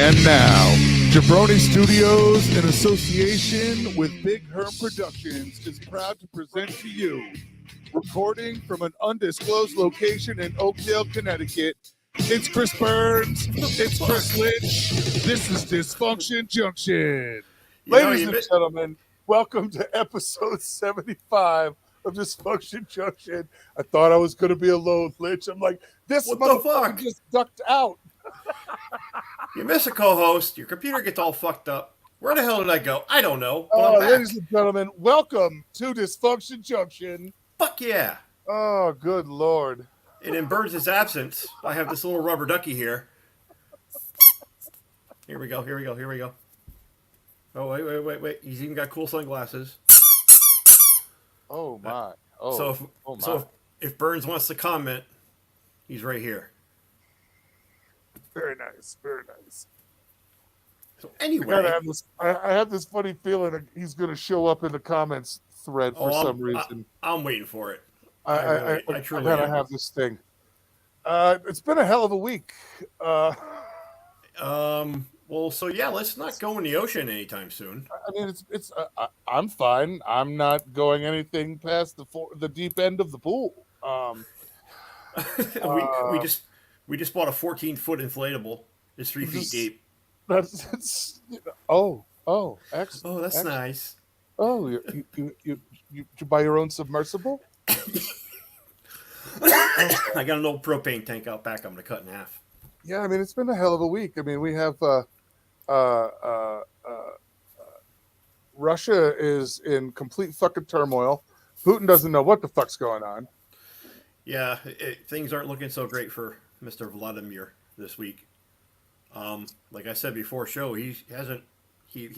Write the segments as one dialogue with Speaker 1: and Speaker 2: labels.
Speaker 1: And now, Jabroni Studios, in association with Big Herm Productions, is proud to present to you, recording from an undisclosed location in Oakdale, Connecticut. It's Chris Burns. It's Chris Lynch. This is Dysfunction Junction. Ladies and gentlemen, welcome to episode 75 of Dysfunction Junction. I thought I was going to be alone, Lynch. I'm like, this motherfucker just ducked out.
Speaker 2: You miss a co-host, your computer gets all fucked up. Where the hell did I go? I don't know.
Speaker 1: Ladies and gentlemen, welcome to Dysfunction Junction.
Speaker 2: Fuck yeah.
Speaker 1: Oh, good Lord.
Speaker 2: And in Burns' absence, I have this little rubber ducky here. Here we go. Oh, wait. He's even got cool sunglasses.
Speaker 1: Oh, my.
Speaker 2: If Burns wants to comment, he's right here.
Speaker 1: Very nice.
Speaker 2: So anyway,
Speaker 1: I have this funny feeling that he's going to show up in the comments thread for some reason.
Speaker 2: I'm waiting for it.
Speaker 1: I gotta have this thing. It's been a hell of a week.
Speaker 2: Well, so yeah, let's not go in the ocean anytime soon.
Speaker 1: I mean, it's. I'm fine. I'm not going anything past the deep end of the pool.
Speaker 2: We just bought a 14-foot inflatable. It's 3 feet deep.
Speaker 1: Excellent.
Speaker 2: Oh, that's nice.
Speaker 1: Oh, you buy your own submersible?
Speaker 2: I got an old propane tank out back. I'm going to cut in half.
Speaker 1: Yeah, I mean, it's been a hell of a week. I mean, we have Russia is in complete fucking turmoil. Putin doesn't know what the fuck's going on.
Speaker 2: Yeah, things aren't looking so great for Mr. Vladimir this week. Like I said before show, he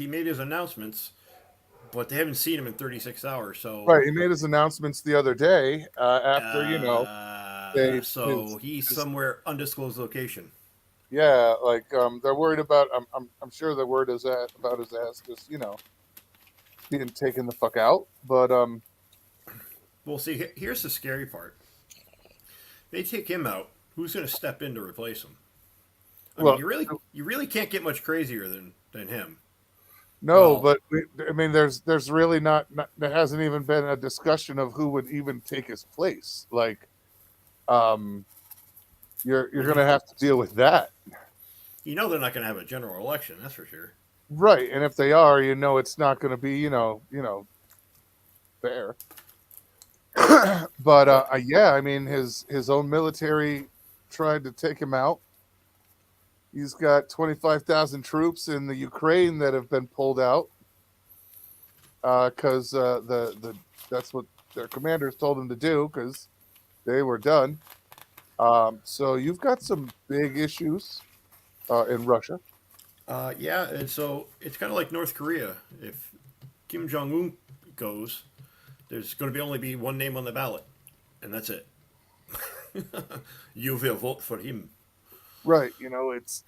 Speaker 2: made his announcements, but they haven't seen him in 36 hours. So
Speaker 1: right, he made his announcements the other day after
Speaker 2: he's somewhere undisclosed location.
Speaker 1: Yeah, like they're worried about. I'm sure the word is about his ass just being taken the fuck out. But
Speaker 2: well, see, here's the scary part. They take him out. Who's going to step in to replace him? I mean, you really can't get much crazier than him.
Speaker 1: No, but I mean, there's really not. There hasn't even been a discussion of who would even take his place. Like, you're going to have to deal with that.
Speaker 2: You know they're not going to have a general election. That's for sure.
Speaker 1: Right, and if they are, it's not going to be fair. But yeah, I mean, his own military tried to take him out. He's got 25,000 troops in the Ukraine that have been pulled out because that's what their commanders told him to do because they were done. So you've got some big issues in Russia.
Speaker 2: Yeah, and so it's kind of like North Korea. If Kim Jong-un goes, there's going to only be one name on the ballot, and that's it. You will vote for him.
Speaker 1: Right, it's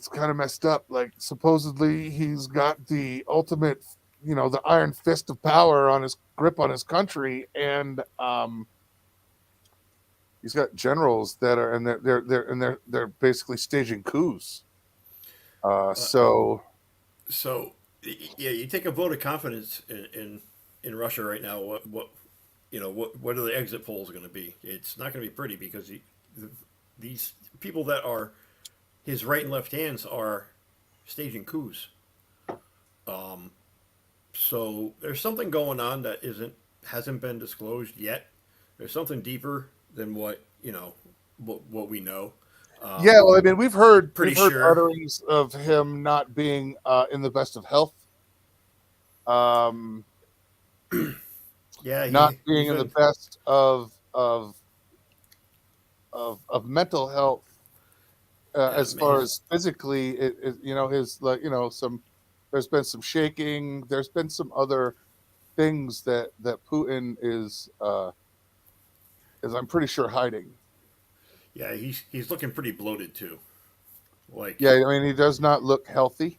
Speaker 1: kind of messed up. Like supposedly he's got the ultimate, the iron fist of power on his grip on his country, and he's got generals that are and they're basically staging coups. So
Speaker 2: yeah, you take a vote of confidence in Russia right now. What are the exit polls going to be? It's not going to be pretty because these people that are his right and left hands are staging coups. So there's something going on that hasn't been disclosed yet. There's something deeper than what we know.
Speaker 1: Yeah, well, I mean, we've heard utterings of him not being in the best of health.
Speaker 2: Yeah,
Speaker 1: not being in the best of mental health as far as physically. There's been some shaking. There's been some other things that Putin is I'm pretty sure hiding.
Speaker 2: Yeah, he's looking pretty bloated too. Like,
Speaker 1: yeah, I mean, he does not look healthy.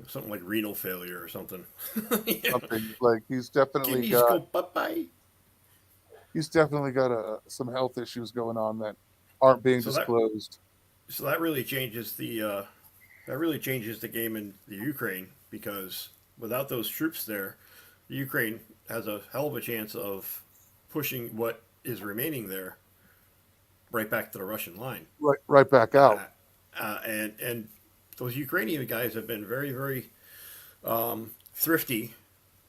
Speaker 2: Something like renal failure or something.
Speaker 1: Something like he's definitely got. He's definitely got some health issues going on that aren't being disclosed.
Speaker 2: So that really changes the game in the Ukraine because without those troops there, the Ukraine has a hell of a chance of pushing what is remaining there right back to the Russian line.
Speaker 1: Right back out.
Speaker 2: And those Ukrainian guys have been very very thrifty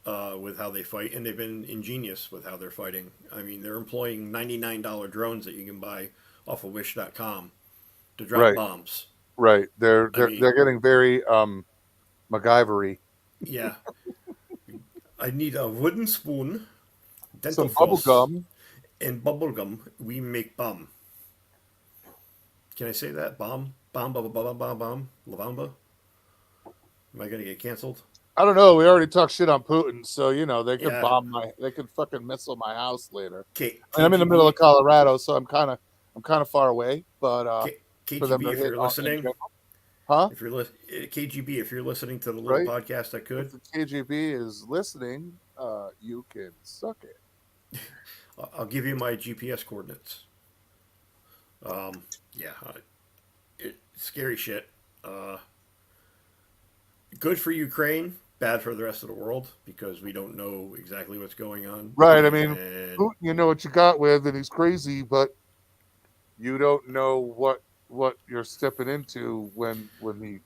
Speaker 2: with how they fight, and they've been ingenious with how they're fighting. I mean, they're employing $99 drones that you can buy off of Wish.com to drop
Speaker 1: Right,
Speaker 2: bombs.
Speaker 1: right. They're
Speaker 2: I
Speaker 1: they're
Speaker 2: mean,
Speaker 1: they're getting very MacGyvery.
Speaker 2: yeah, I need a wooden spoon, dental
Speaker 1: Some bubble
Speaker 2: floss,
Speaker 1: gum.
Speaker 2: and bubble gum. We make bomb. Can I say that? Bomb? Bomb, bomb, bomb, bomb, bomb, Lavamba? Am I going to get canceled?
Speaker 1: I don't know. We already talked shit on Putin, so
Speaker 2: Yeah.
Speaker 1: they could fucking missile my house later. I mean, I'm in the middle of
Speaker 2: KGB,
Speaker 1: Colorado, so I'm kind of far away. But for them
Speaker 2: KGB,
Speaker 1: to
Speaker 2: if
Speaker 1: hit
Speaker 2: you're
Speaker 1: in
Speaker 2: listening,
Speaker 1: general, huh?
Speaker 2: if you're KGB, if you're listening to the little
Speaker 1: Right?
Speaker 2: podcast I
Speaker 1: If
Speaker 2: could,
Speaker 1: the KGB is listening, you can suck it.
Speaker 2: I'll give you my GPS coordinates. Yeah, scary shit. Uh, Good for Ukraine, bad for the rest of the world because we don't know exactly what's going on.
Speaker 1: Right. I mean,
Speaker 2: And
Speaker 1: Putin, you know what you got with, and he's crazy, but you don't know what you're stepping into when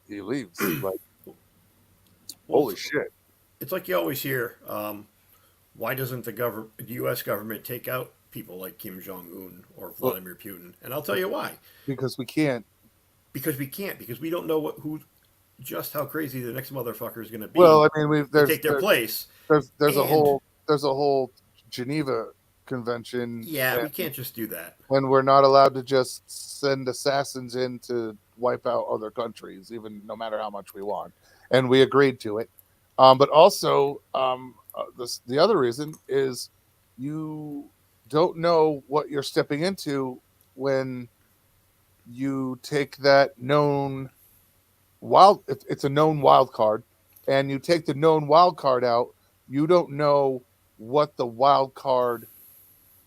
Speaker 1: he leaves. Like,
Speaker 2: well,
Speaker 1: holy shit.
Speaker 2: it's like you always hear. Why doesn't the U.S. government take out people like Kim Jong Un or
Speaker 1: Well,
Speaker 2: Vladimir Putin? And I'll tell you why.
Speaker 1: because we can't.
Speaker 2: Because we can't. Because we don't know just how crazy the next motherfucker is going to
Speaker 1: Well,
Speaker 2: be
Speaker 1: I mean,
Speaker 2: to take their place.
Speaker 1: there's a
Speaker 2: And
Speaker 1: whole Geneva Convention,
Speaker 2: yeah, we can't just do that.
Speaker 1: and we're not allowed to just send assassins in to wipe out other countries, even no matter how much we want. And we agreed to it. But also, the other reason is you don't know what you're stepping into when you take that known it's a known wild card, and you take the known wild card out, you don't know what the wild card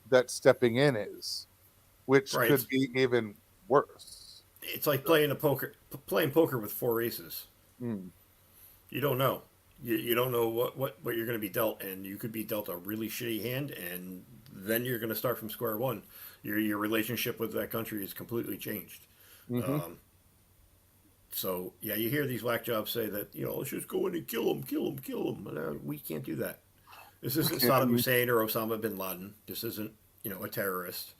Speaker 1: that's stepping in is, which
Speaker 2: Right.
Speaker 1: could be even worse.
Speaker 2: It's like playing poker with four aces.
Speaker 1: Mm.
Speaker 2: You don't know. You don't know what you're going to be dealt, and you could be dealt a really shitty hand, and then you're going to start from square one. Your relationship with that country is completely changed.
Speaker 1: Hmm.
Speaker 2: Um, so yeah, you hear these whack jobs say that let's just go in and kill them, kill them, kill them. We can't do that. This isn't
Speaker 1: Okay, I
Speaker 2: Saddam
Speaker 1: mean,
Speaker 2: Hussein or Osama bin Laden. This isn't a terrorist.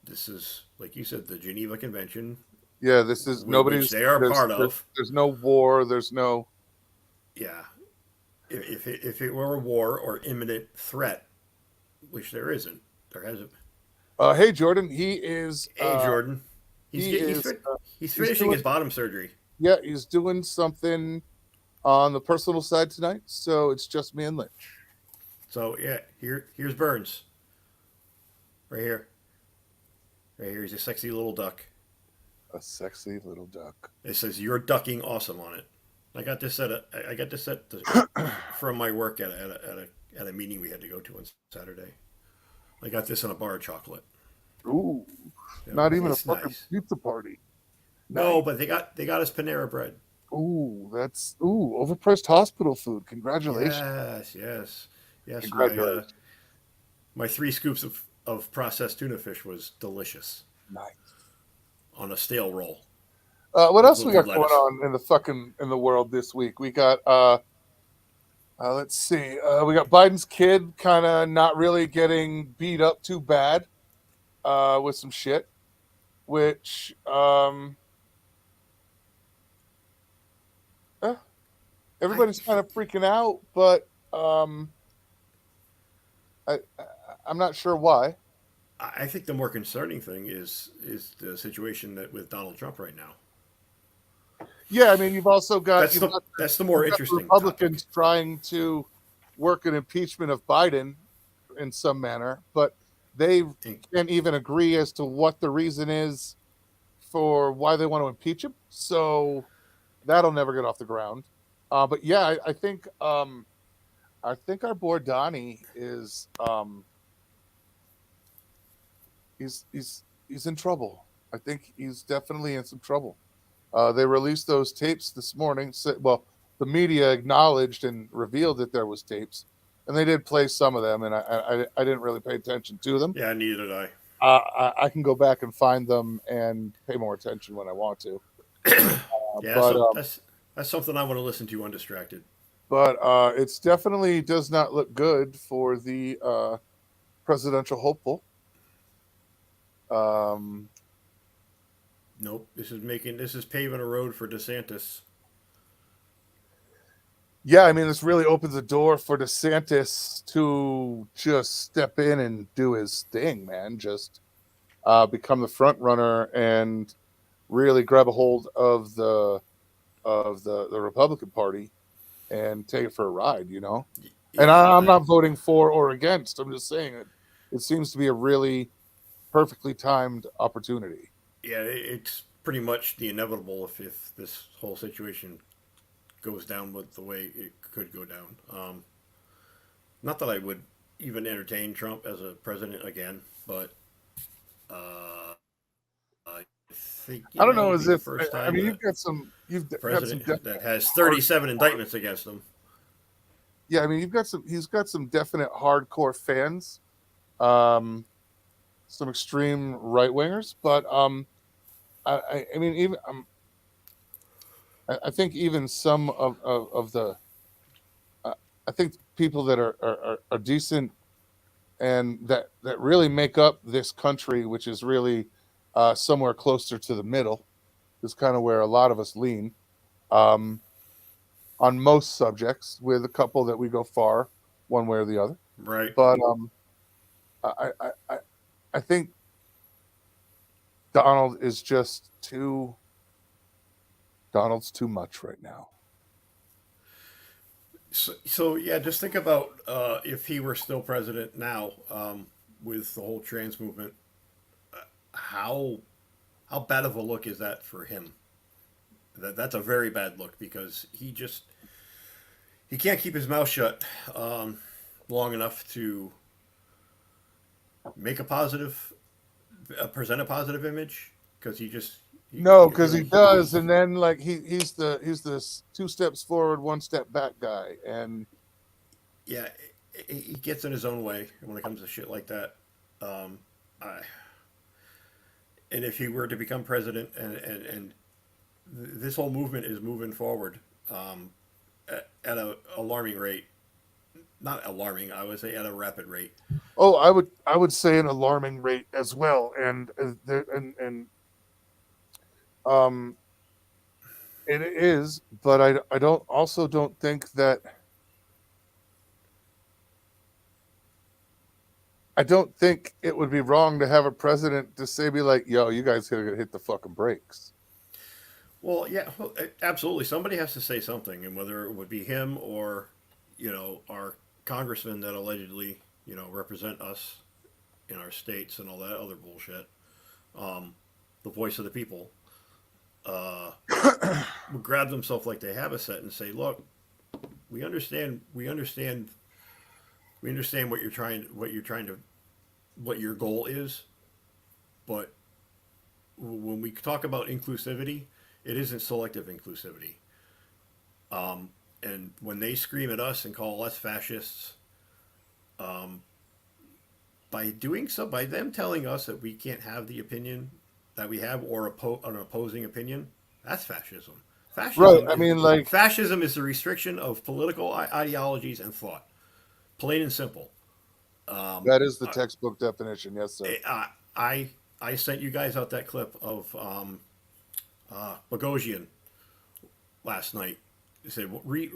Speaker 2: This is like you said, the Geneva Convention,
Speaker 1: yeah, this is
Speaker 2: which
Speaker 1: nobody's.
Speaker 2: they are a part of.
Speaker 1: There's no war. There's no.
Speaker 2: Yeah, if it were a war or imminent threat, which there isn't, there hasn't.
Speaker 1: Hey, Jordan. He is.
Speaker 2: Hey, Jordan, he's
Speaker 1: He
Speaker 2: get,
Speaker 1: is.
Speaker 2: he's
Speaker 1: He's
Speaker 2: finishing
Speaker 1: doing.
Speaker 2: his bottom surgery.
Speaker 1: Yeah, he's doing something on the personal side tonight. So it's just me and Lynch.
Speaker 2: So yeah, here's Burns right here, right here. He's a sexy little duck.
Speaker 1: A sexy little duck.
Speaker 2: It says "You're ducking awesome" on it. I got this from my work at a meeting we had to go to on Saturday. I got this in a bar of chocolate.
Speaker 1: Ooh,
Speaker 2: So
Speaker 1: not even a
Speaker 2: it's
Speaker 1: fucking
Speaker 2: nice.
Speaker 1: pizza party.
Speaker 2: No,
Speaker 1: Nice.
Speaker 2: but they got us Panera bread.
Speaker 1: Overpriced hospital food. Congratulations.
Speaker 2: Yes, yes, yes.
Speaker 1: Congratulations.
Speaker 2: My three scoops of processed tuna fish was delicious
Speaker 1: Nice.
Speaker 2: on a stale roll
Speaker 1: What else we
Speaker 2: with
Speaker 1: got going
Speaker 2: lettuce.
Speaker 1: on in the world this week? We got let's see. We got Biden's kid kind of not really getting beat up too bad with some shit, which eh,
Speaker 2: I
Speaker 1: everybody's kind of freaking out, but I'm not sure why.
Speaker 2: I think the more concerning thing is the situation that with Donald Trump right now.
Speaker 1: Yeah, I mean, you've also got
Speaker 2: That's the more
Speaker 1: you've got the
Speaker 2: interesting topic.
Speaker 1: Republicans trying to work an impeachment of Biden in some manner, but they
Speaker 2: And
Speaker 1: can't even agree as to what the reason is for why they want to impeach him. So that'll never get off the ground. But yeah, I think our boy Donnie is he's in trouble. I think he's definitely in some trouble. They released those tapes this morning. Well, the media acknowledged and revealed that there was tapes, and they did play some of them, and I didn't really pay attention to them.
Speaker 2: Yeah, neither did I.
Speaker 1: I can go back and find them and pay more attention when I want to.
Speaker 2: Yeah,
Speaker 1: But
Speaker 2: so that's something I want to listen to undistracted.
Speaker 1: it's definitely does not look good for the presidential hopeful. Um,
Speaker 2: Nope. This is paving a road for DeSantis.
Speaker 1: yeah, I mean, this really opens the door for DeSantis to just step in and do his thing, man. Just become the front runner and really grab a hold of the Republican Party and take it for a ride, you know. And
Speaker 2: Yeah,
Speaker 1: I'm not voting for or against. I'm just saying it seems to be a really perfectly timed opportunity.
Speaker 2: yeah, it's pretty much the inevitable if this whole situation goes down with the way it could go down. Not that I would even entertain Trump as a president again, but I think
Speaker 1: I don't
Speaker 2: it
Speaker 1: know
Speaker 2: would
Speaker 1: as
Speaker 2: be the
Speaker 1: if
Speaker 2: first
Speaker 1: I
Speaker 2: time
Speaker 1: mean
Speaker 2: that
Speaker 1: you've
Speaker 2: a
Speaker 1: got some
Speaker 2: president that
Speaker 1: definite
Speaker 2: has
Speaker 1: hard
Speaker 2: 37 indictments against him.
Speaker 1: yeah, I mean he's got some definite hardcore fans, um, some extreme right wingers, but I mean even I think even some of the uh, I think people that are decent and that really make up this country, which is really somewhere closer to the middle, is kind of where a lot of us lean um, on most subjects, with a couple that we go far one way or the other.
Speaker 2: Right.
Speaker 1: But I, I I I think Donald is just too Donald's too much right now.
Speaker 2: So yeah, just think about if he were still president now, with the whole trans movement. How how bad of a look is that for him? That's a very bad look because he can't keep his mouth shut long enough to make a positive, present a positive image because
Speaker 1: No, because he
Speaker 2: he'll
Speaker 1: does, and then like he's the two steps forward, one step back guy, and
Speaker 2: yeah, he gets in his own way when it comes to shit like that. Um, I, and if he were to become president and this whole movement is moving forward at a alarming rate, not alarming, I would say at a rapid rate.
Speaker 1: oh, I would say an alarming rate as well, and and um, it is, but I don't also don't think that I don't think it would be wrong to have a president to say be like, yo, you guys gotta hit the fucking brakes.
Speaker 2: Well, yeah, absolutely. Somebody has to say something, and whether it would be him or, our congressmen that allegedly, represent us in our states and all that other bullshit, the voice of the people, uh, would grab themselves like they have a set and say, "Look, we understand what your goal is, but when we talk about inclusivity, it isn't selective inclusivity. And when they scream at us and call us fascists, um, by them telling us that we can't have the opinion that we have or an opposing opinion, that's fascism.
Speaker 1: Right.
Speaker 2: Fascism
Speaker 1: I
Speaker 2: is
Speaker 1: mean, like
Speaker 2: fascism is the restriction of political ideologies and thought, plain and simple. Um,
Speaker 1: that is the
Speaker 2: I,
Speaker 1: textbook definition. Yes, sir.
Speaker 2: I sent you guys out that clip of Bogosian last night. He said,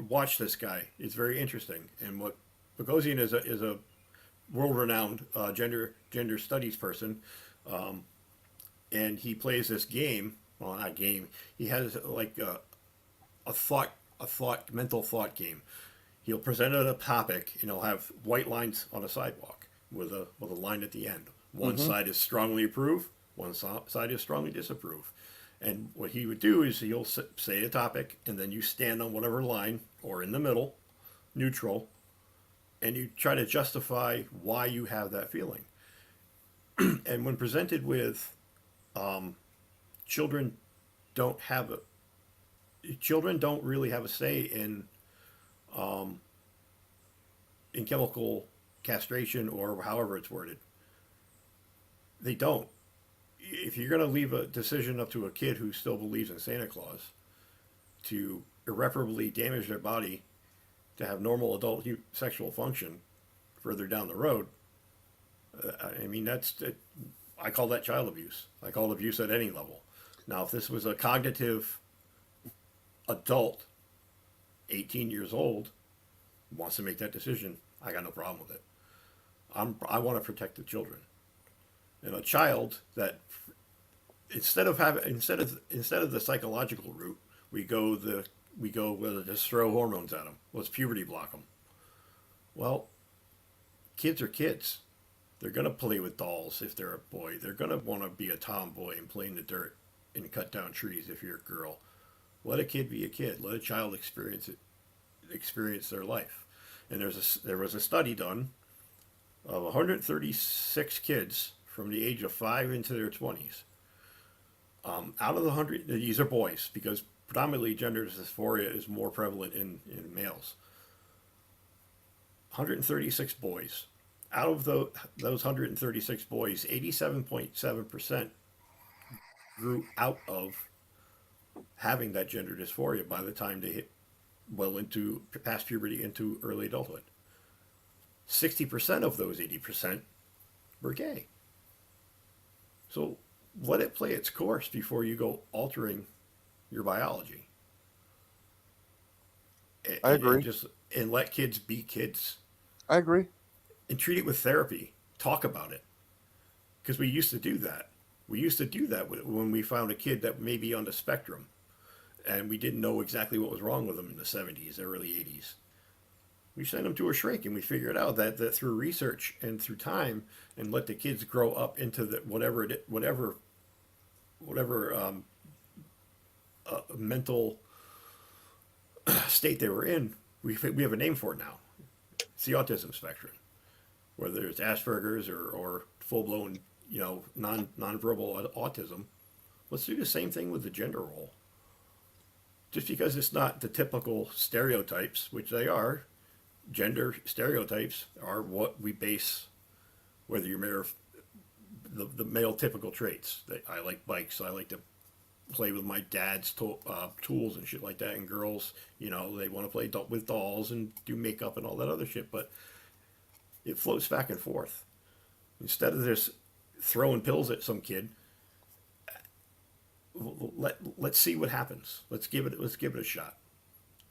Speaker 2: "Watch this guy. It's very interesting." And what Bogosian is a world-renowned gender studies person, um, and he plays this game. Well, not game. He has like a thought mental thought game. He'll present a topic and he'll have white lines on a sidewalk with a line at the end. One
Speaker 1: Hmm.
Speaker 2: side is strongly approve, one side is strongly disapprove. And what he would do is he'll say a topic, and then you stand on whatever line or in the middle, neutral, and you try to justify why you have that feeling. And when presented with children don't have a children don't really have a say um, in chemical castration or however it's worded. They don't. If you're going to leave a decision up to a kid who still believes in Santa Claus to irreparably damage their body to have normal adult sexual function further down the road, I mean, I call that child abuse. I call it abuse at any level. Now, if this was a cognitive adult, 18 years old, wants to make that decision, I got no problem with it. I want to protect the children. And a child that instead of the psychological route, we go whether just throw hormones at them. Let's puberty block them. Well, kids are kids. They're gonna play with dolls if they're a boy. They're gonna want to be a tomboy and play in the dirt and cut down trees if you're a girl. Let a kid be a kid. Let a child experience their life. And there was a study done of 136 kids from the age of 5 into their 20s. Out of the 100, these are boys because predominantly gender dysphoria is more prevalent in males. 136 boys. Out of those 136 boys, 87.7% grew out of having that gender dysphoria by the time they hit into past puberty into early adulthood. 60% of those 80% were gay. So let it play its course before you go altering your biology.
Speaker 3: I agree.
Speaker 2: And let kids be kids.
Speaker 3: I agree.
Speaker 2: And treat it with therapy. Talk about it. Because we used to do that. We used to do that when we found a kid that may be on the spectrum and we didn't know exactly what was wrong with them in the 70s, early 80s. We sent them to a shrink and we figured out that through research and through time and let the kids grow up into whatever mental state they were in, we have a name for it now. It's the autism spectrum, whether it's Asperger's or full-blown, non-verbal autism. Let's do the same thing with the gender role. Just because it's not the typical stereotypes, which they are, gender stereotypes are what we base, whether you're the male typical traits. That I like bikes, I like to play with my dad's tools and shit like that, and girls, they want to play with dolls and do makeup and all that other shit, but it floats back and forth. Instead of just throwing pills at some kid, let's see what happens. Let's give it a shot.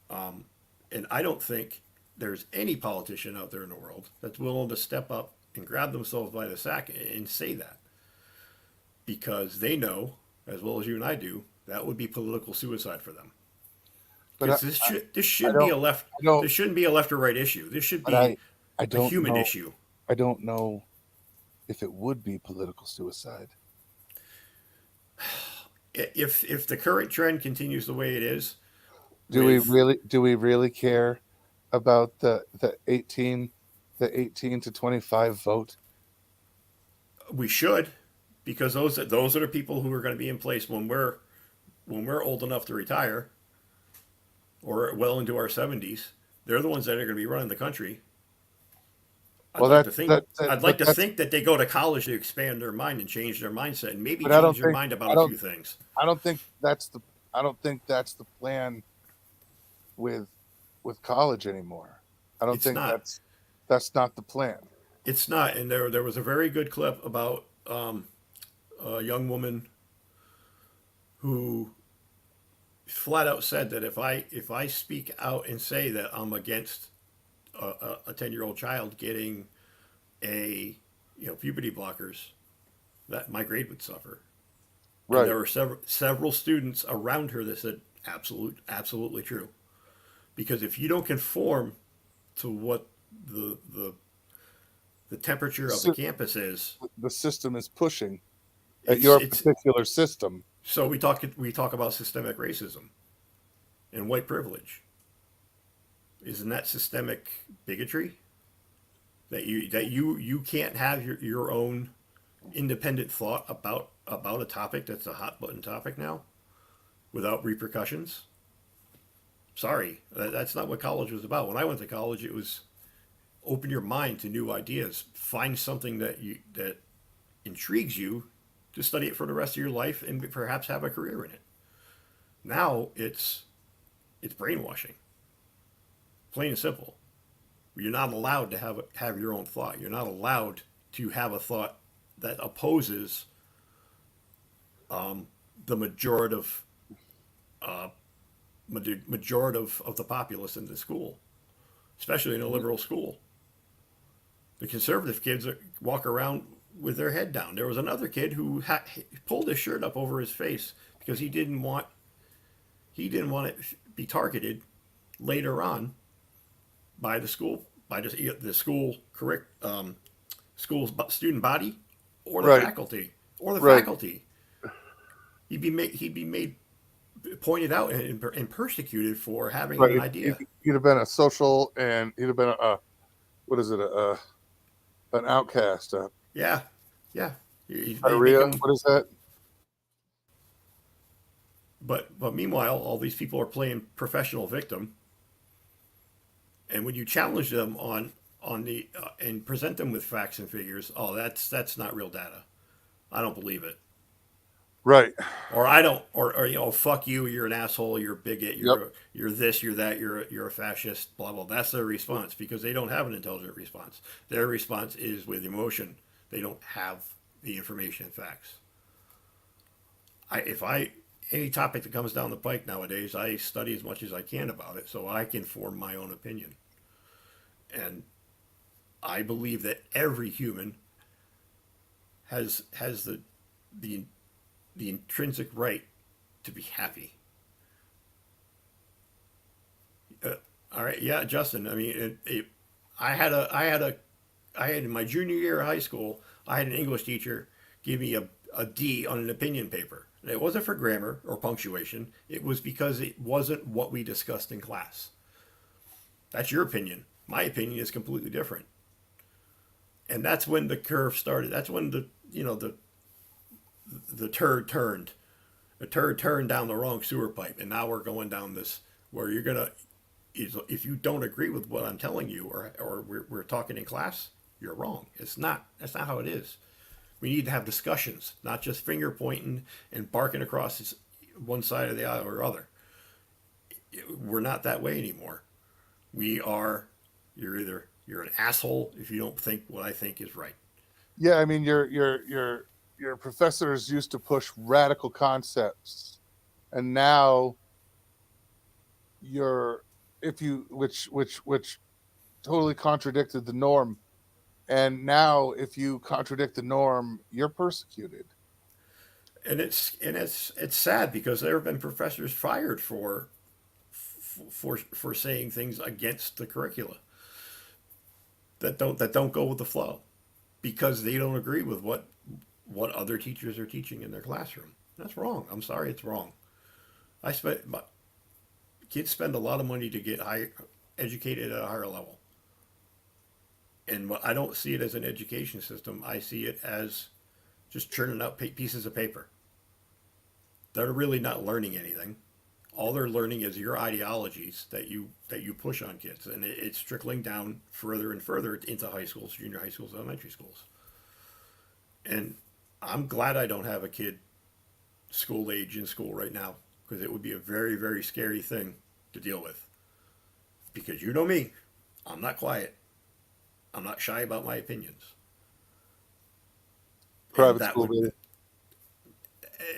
Speaker 2: And I don't think there's any politician out there in the world that's willing to step up and grab themselves by the sack and say that, because they know as well as you and I do that would be political suicide for them. But this shouldn't be a left. This shouldn't be a left or right issue. This should be a human issue.
Speaker 3: I don't know if it would be political suicide.
Speaker 2: If the current trend continues the way it is,
Speaker 3: do we really care about the 18 to 25 vote?
Speaker 2: We should, because those are the people who are going to be in place when we're old enough to retire or well into our 70s. They're the ones that are going to be running the country. I'd like to think that they go to college to expand their mind and change their mindset and maybe change their mind about a few things.
Speaker 3: I don't think that's the plan with college anymore. I don't think that's not the plan.
Speaker 2: It's not. And there was a very good clip about a young woman who flat out said that if I speak out and say that I'm against a 10-year-old child getting puberty blockers, that my grade would suffer. Right. And there were several students around her that said absolutely true, because if you don't conform to what the temperature of the campus is,
Speaker 3: the system is pushing at your particular system.
Speaker 2: So we talk about systemic racism and white privilege. Isn't that systemic bigotry? That you can't have your own independent thought about about a topic that's a hot button topic now without repercussions. Sorry, that's not what college was about. When I went to college, it was open your mind to new ideas. Find something that intrigues you to study it for the rest of your life and perhaps have a career in it. Now it's brainwashing, plain and simple. You're not allowed to have your own thought. You're not allowed to have a thought that opposes the majority of the populace in the school, especially in a liberal school. The conservative kids walk around with their head down. There was another kid who pulled his shirt up over his face because he didn't want it be targeted later on by the school, by the school school's student body or the faculty faculty. He'd be made pointed out and persecuted for having an idea.
Speaker 3: He'd have been a social, and he'd have been an outcast.
Speaker 2: Yeah.
Speaker 3: What is that?
Speaker 2: But meanwhile, all these people are playing professional victim, and when you challenge them on the and present them with facts and figures, that's not real data. I don't believe it.
Speaker 3: Right.
Speaker 2: Or I don't. Or fuck you. You're an asshole. You're a bigot. You're this. You're that. You're a fascist. Blah blah. That's their response because they don't have an intelligent response. Their response is with emotion. They don't have the information and facts. Any topic that comes down the pike nowadays, I study as much as I can about it so I can form my own opinion. And I believe that every human has the intrinsic right to be happy. All right, yeah, Justin. I mean, I had in my junior year of high school, I had an English teacher give me a D on an opinion paper. And it wasn't for grammar or punctuation. It was because it wasn't what we discussed in class. That's your opinion. My opinion is completely different. And that's when the curve started. That's when the turd turned. The turd turned down the wrong sewer pipe, and now we're going down this where you're gonna, if you don't agree with what I'm telling you, or we're talking in class, you're wrong. It's not. That's not how it is. We need to have discussions, not just finger pointing and barking across one side of the aisle or other. We're not that way anymore. You're an asshole if you don't think what I think is right.
Speaker 3: Yeah, I mean, your professors used to push radical concepts, and now which totally contradicted the norm. And now, if you contradict the norm, you're persecuted.
Speaker 2: And it's sad because there have been professors fired for saying things against the curricula that don't go with the flow because they don't agree with what other teachers are teaching in their classroom. That's wrong. I'm sorry, it's wrong. Kids spend a lot of money to get educated at a higher level. And I don't see it as an education system. I see it as just churning out pieces of paper. They're really not learning anything. All they're learning is your ideologies that you push on kids, and it's trickling down further and further into high schools, junior high schools, elementary schools. And I'm glad I don't have a kid school age in school right now, because it would be a very, very scary thing to deal with. Because you know me, I'm not quiet. I'm not shy about my opinions.
Speaker 3: Private school, baby.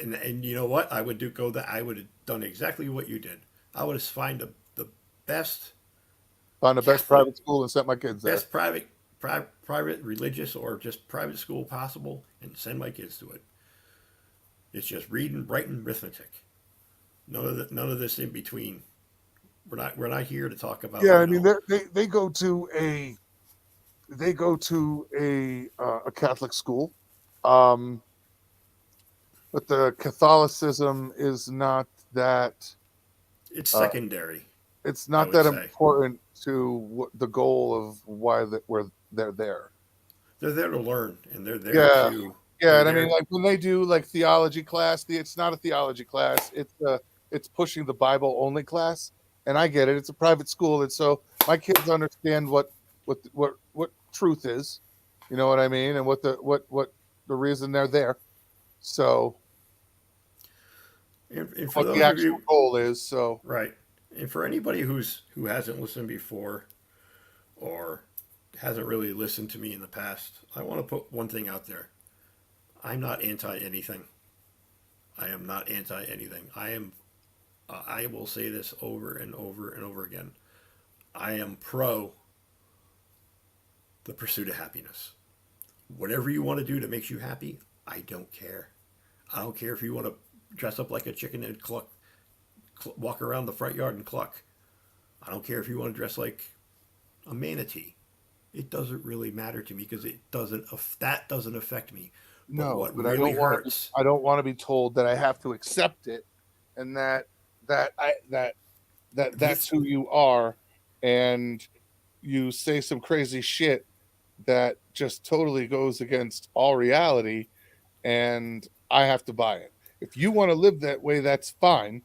Speaker 2: And you know what? I would I would have done exactly what you did. I would have found the best.
Speaker 3: Find the best private school and sent my kids there.
Speaker 2: Best private, religious, or just private school possible, and send my kids to it. It's just reading, writing, arithmetic. None of this in between. We're not here to talk about.
Speaker 3: Yeah, I mean they go to a Catholic school, but the Catholicism is not that.
Speaker 2: It's secondary.
Speaker 3: It's not that important to the goal of why they're there.
Speaker 2: They're there to learn, and they're there
Speaker 3: Yeah, and I mean, like when they do like theology class, it's not a theology class. It's pushing the Bible only class, and I get it. It's a private school, and so my kids understand what truth is. You know what I mean, and what the reason they're there. So
Speaker 2: and for
Speaker 3: what the
Speaker 2: those of
Speaker 3: actual
Speaker 2: you,
Speaker 3: goal is. So
Speaker 2: right, and for anybody who hasn't listened before or hasn't really listened to me in the past, I want to put one thing out there. I'm not anti anything. I am not anti anything. I am. I will say this over and over and over again. I am pro the pursuit of happiness. Whatever you want to do that makes you happy, I don't care. I don't care if you want to dress up like a chicken and walk around the front yard and cluck. I don't care if you want to dress like a manatee. It doesn't really matter to me because that doesn't affect me. But
Speaker 3: no,
Speaker 2: what
Speaker 3: but
Speaker 2: really hurts,
Speaker 3: I don't want to be told that I have to accept it, and that's
Speaker 2: this
Speaker 3: who you are, and you say some crazy shit that just totally goes against all reality, and I have to buy it. If you want to live that way, that's fine,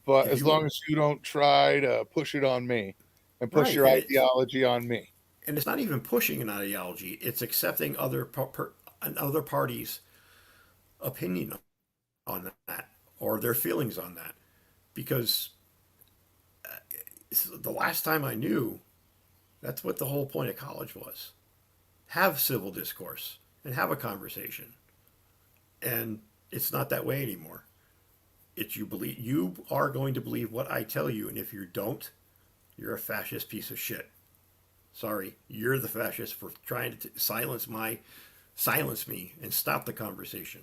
Speaker 3: but
Speaker 2: if
Speaker 3: as
Speaker 2: you
Speaker 3: long as you don't try to push it on me and push
Speaker 2: right,
Speaker 3: your ideology on me.
Speaker 2: and it's not even pushing an ideology; it's accepting another party's opinion on that or their feelings on that. Because the last time I knew, that's what the whole point of college was: have civil discourse and have a conversation. And it's not that way anymore. It's you are going to believe what I tell you, and if you don't, you're a fascist piece of shit. Sorry, you're the fascist for trying to silence me and stop the conversation.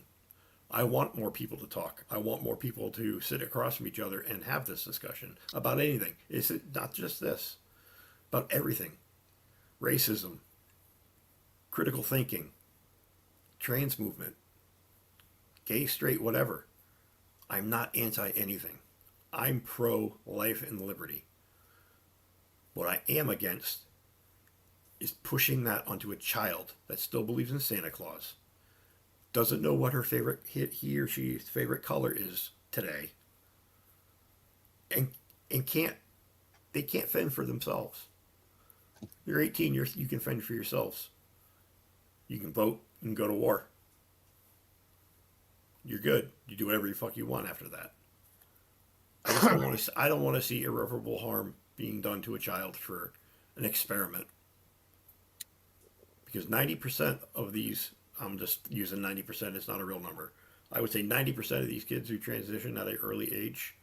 Speaker 2: I want more people to talk. I want more people to sit across from each other and have this discussion about anything. It's not just this, about everything: racism, critical thinking, trans movement, gay, straight, whatever. I'm not anti anything. I'm pro life and liberty. What I am against is pushing that onto a child that still believes in Santa Claus, doesn't know what her favorite he or she's favorite color is today, and and they can't fend for themselves. You're 18, you can fend for yourselves. You can vote, you can go to war. You're good. You do whatever the fuck you want after that. I just don't want to. I don't want to see irreparable harm being done to a child for an experiment. Because 90% of these, I'm just using 90%. It's not a real number. I would say 90% of these kids who transition at an early age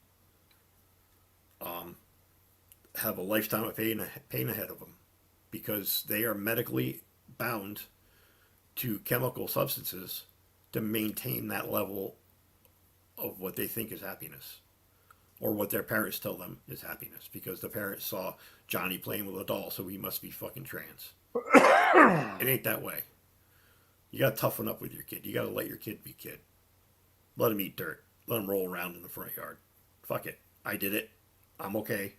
Speaker 2: have a lifetime of pain ahead of them because they are medically bound to chemical substances to maintain that level of what they think is happiness or what their parents tell them is happiness because the parents saw Johnny playing with a doll, so he must be fucking trans. It ain't that way. You gotta toughen up with your kid. You gotta let your kid be kid. Let him eat dirt. Let him roll around in the front yard. Fuck it. I did it. I'm okay.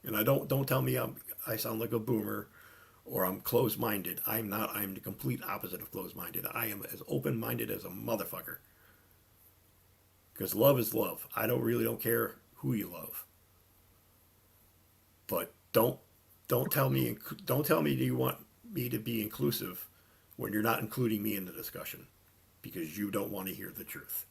Speaker 2: And don't tell me I sound like a boomer or I'm closed minded. I'm not. I'm the complete opposite of closed minded. I am as open minded as a motherfucker. Because love is love. I don't care who you love. But don't tell me do you want me to be inclusive when you're not including me in the discussion because you don't want to hear the truth.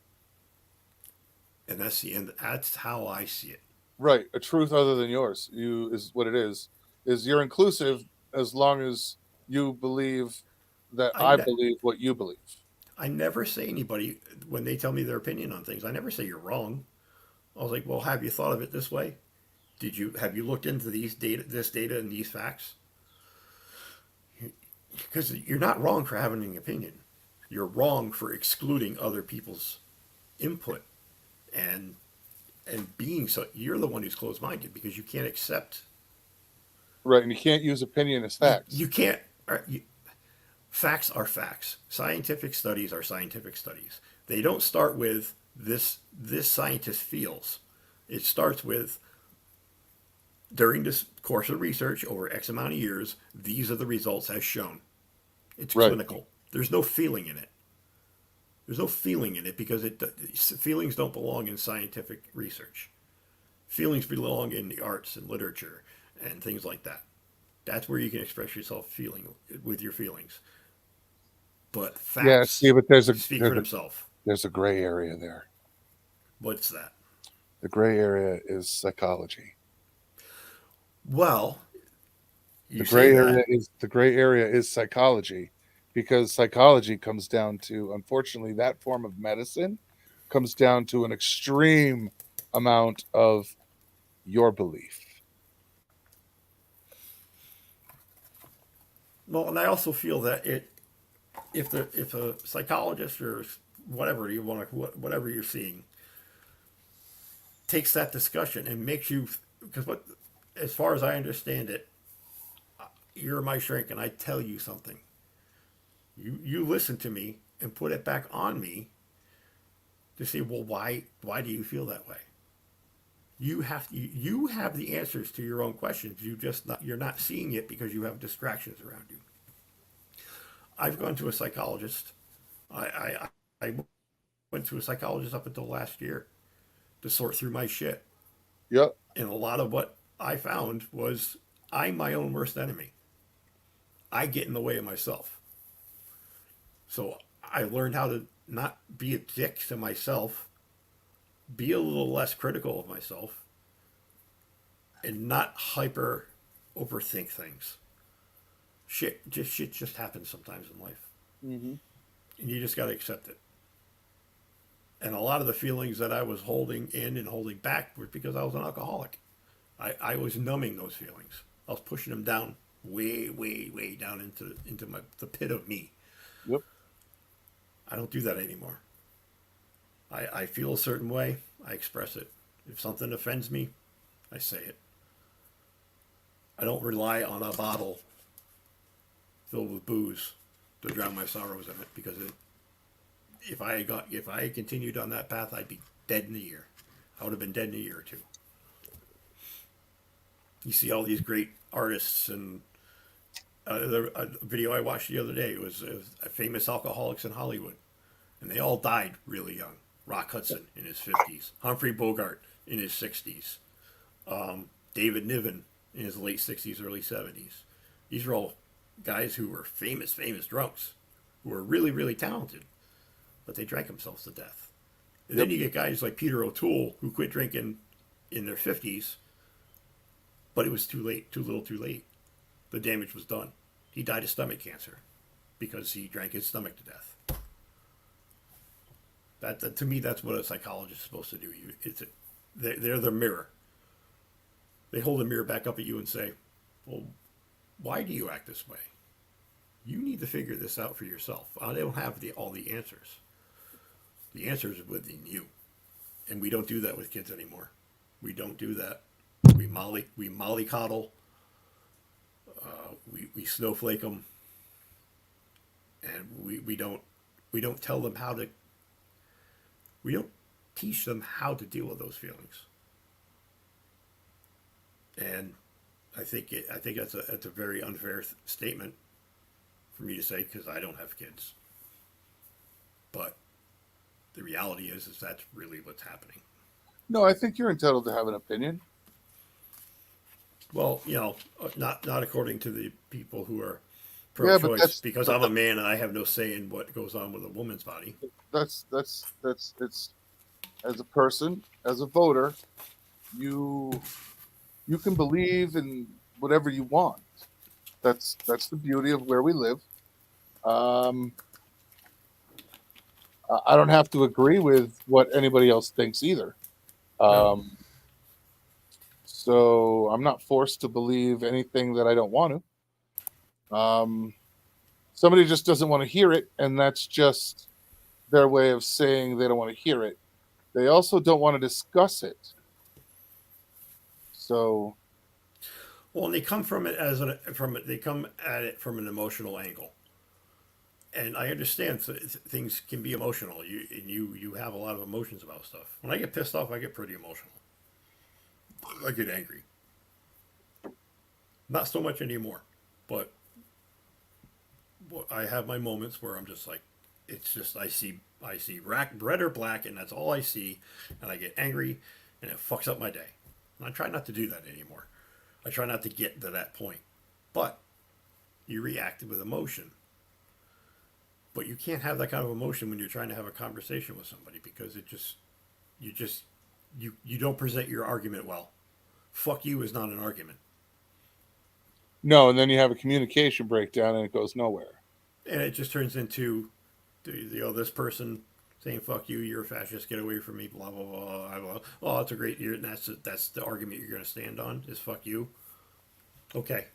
Speaker 2: And that's the end. That's how I see it.
Speaker 3: Right, a truth other than yours. You is what it is. Is you're inclusive as long as you believe that
Speaker 2: I
Speaker 3: I
Speaker 2: ne-
Speaker 3: believe what you believe.
Speaker 2: I never say anybody when they tell me their opinion on things. I never say you're wrong. I was like, well, have you thought of it this way? Have you looked into this data and these facts? Because you're not wrong for having an opinion. You're wrong for excluding other people's input and being so. You're the one who's closed minded because you can't accept.
Speaker 3: Right, and you can't use opinion as facts.
Speaker 2: You can't. Facts are facts. Scientific studies are scientific studies. They don't start with this scientist feels. It starts with during this course of research over X amount of years, these are the results as shown. It's
Speaker 3: Right.
Speaker 2: clinical. There's no feeling in it. There's no feeling in it because feelings don't belong in scientific research. Feelings belong in the arts and literature and things like that. That's where you can express yourself feeling with your feelings. But
Speaker 3: Yeah,
Speaker 2: facts
Speaker 3: see, but
Speaker 2: speak for themselves.
Speaker 3: there's a gray area there.
Speaker 2: What's that?
Speaker 3: The gray area is psychology.
Speaker 2: Well,
Speaker 3: The
Speaker 2: you say that.
Speaker 3: gray area is psychology, because psychology comes down to, unfortunately, that form of medicine comes down to an extreme amount of your belief.
Speaker 2: Well, and I also feel that if a psychologist or whatever you want to whatever you're seeing takes that discussion and makes you, because what, as far as I understand it, you're my shrink and I tell you something. You listen to me and put it back on me to say, well, why do you feel that way? You have the answers to your own questions. You're not seeing it because you have distractions around you. I've gone to a psychologist. I went to a psychologist up until last year to sort through my shit.
Speaker 3: Yep.
Speaker 2: And a lot of what I found was I'm my own worst enemy. I get in the way of myself. So I learned how to not be a dick to myself, be a little less critical of myself, and not hyper overthink things. Shit just happens sometimes in life.
Speaker 3: Mm-hmm.
Speaker 2: And you just got to accept it. And a lot of the feelings that I was holding in and holding back were because I was an alcoholic. I was numbing those feelings. I was pushing them down, way, way, way down into the pit of me.
Speaker 3: Yep.
Speaker 2: I don't do that anymore. I feel a certain way, I express it. If something offends me, I say it. I don't rely on a bottle filled with booze to drown my sorrows in it, because if I had continued on that path, I'd be dead in a year. I would have been dead in a year or two. You see all these great artists, and a video I watched the other day was famous alcoholics in Hollywood, and they all died really young. Rock Hudson in his 50s, Humphrey Bogart in his 60s, David Niven in his late 60s, early 70s. These are all guys who were famous drunks, who were really, really talented, but they drank themselves to death. And then you get guys like Peter O'Toole, who quit drinking in their 50s, but it was too late, too little too late. The damage was done. He died of stomach cancer because he drank his stomach to death. That to me, that's what a psychologist is supposed to do. They're the mirror. They hold the mirror back up at you and say, well, why do you act this way? You need to figure this out for yourself. I don't have all the answers. The answers are within you. And we don't do that with kids anymore. We don't do that. We mollycoddle. We snowflake them. And we don't tell them how to. We don't teach them how to deal with those feelings. And I think that's a very unfair statement for me to say, because I don't have kids. But the reality is that's really what's happening.
Speaker 3: No, I think you're entitled to have an opinion.
Speaker 2: Well, not according to the people who are pro-choice, because I'm a man and I have no say in what goes on with a woman's body.
Speaker 3: That's it's, as a person, as a voter, you can believe in whatever you want. That's the beauty of where we live. I don't have to agree with what anybody else thinks either.
Speaker 2: No.
Speaker 3: So I'm not forced to believe anything that I don't want to. Somebody just doesn't want to hear it, and that's just their way of saying they don't want to hear it. They also don't want to discuss it. So,
Speaker 2: well, and they come from it they come at it from an emotional angle, and I understand things can be emotional. You have a lot of emotions about stuff. When I get pissed off, I get pretty emotional. I get angry. Not so much anymore, but I have my moments where I'm just like, it's just I see red or black, and that's all I see, and I get angry, and it fucks up my day. And I try not to do that anymore. I try not to get to that point. But you react with emotion. But you can't have that kind of emotion when you're trying to have a conversation with somebody because you don't present your argument well. Fuck you is not an argument.
Speaker 3: No, and then you have a communication breakdown and it goes nowhere.
Speaker 2: And it just turns into, this person saying "fuck you," you're a fascist, get away from me, blah blah blah. Blah, blah. Oh, that's a great. That's the argument you're going to stand on is "fuck you." Okay,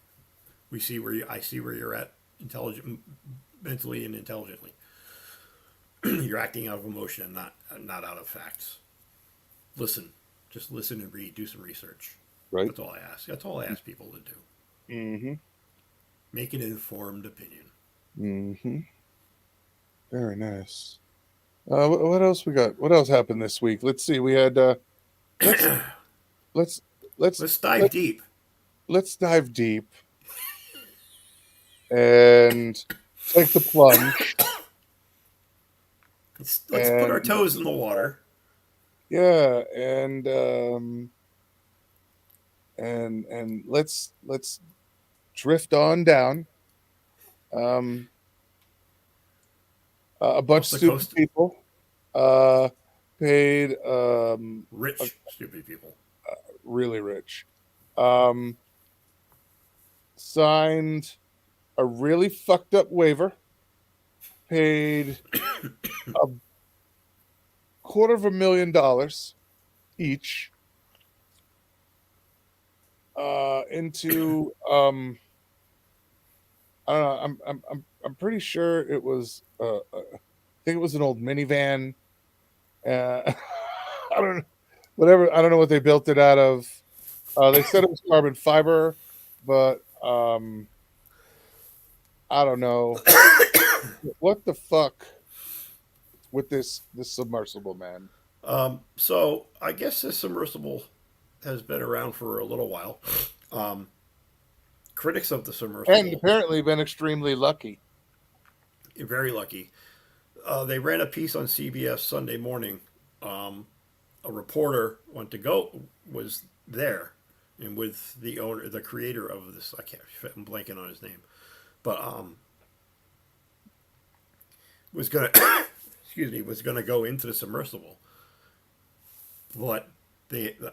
Speaker 2: I see where you're at, mentally and intelligently. You're acting out of emotion and not out of facts. Listen, just listen and read. Do some research.
Speaker 3: Right.
Speaker 2: That's all I ask. That's all I ask people to do.
Speaker 3: Mm-hmm.
Speaker 2: Make an informed opinion.
Speaker 3: Mm-hmm. Very nice. What else we got? What else happened this week? Let's see. We had let's
Speaker 2: dive deep.
Speaker 3: Let's dive deep and take the plunge.
Speaker 2: Let's put our toes in the water.
Speaker 3: Yeah, and let's drift on down. A bunch of stupid people paid
Speaker 2: rich stupid people,
Speaker 3: really rich, signed a really fucked up waiver, paid $250,000 each into I don't know. I'm pretty sure it was. I think it was an old minivan. I don't know. Whatever. I don't know what they built it out of. They said it was carbon fiber, but I don't know. What the fuck with this submersible, man?
Speaker 2: So I guess this submersible has been around for a little while. Critics of the submersible,
Speaker 3: and apparently been extremely lucky.
Speaker 2: Very lucky. They ran a piece on CBS Sunday morning. A reporter was there, and with the creator of this, I'm blanking on his name, but was gonna was gonna go into the submersible, but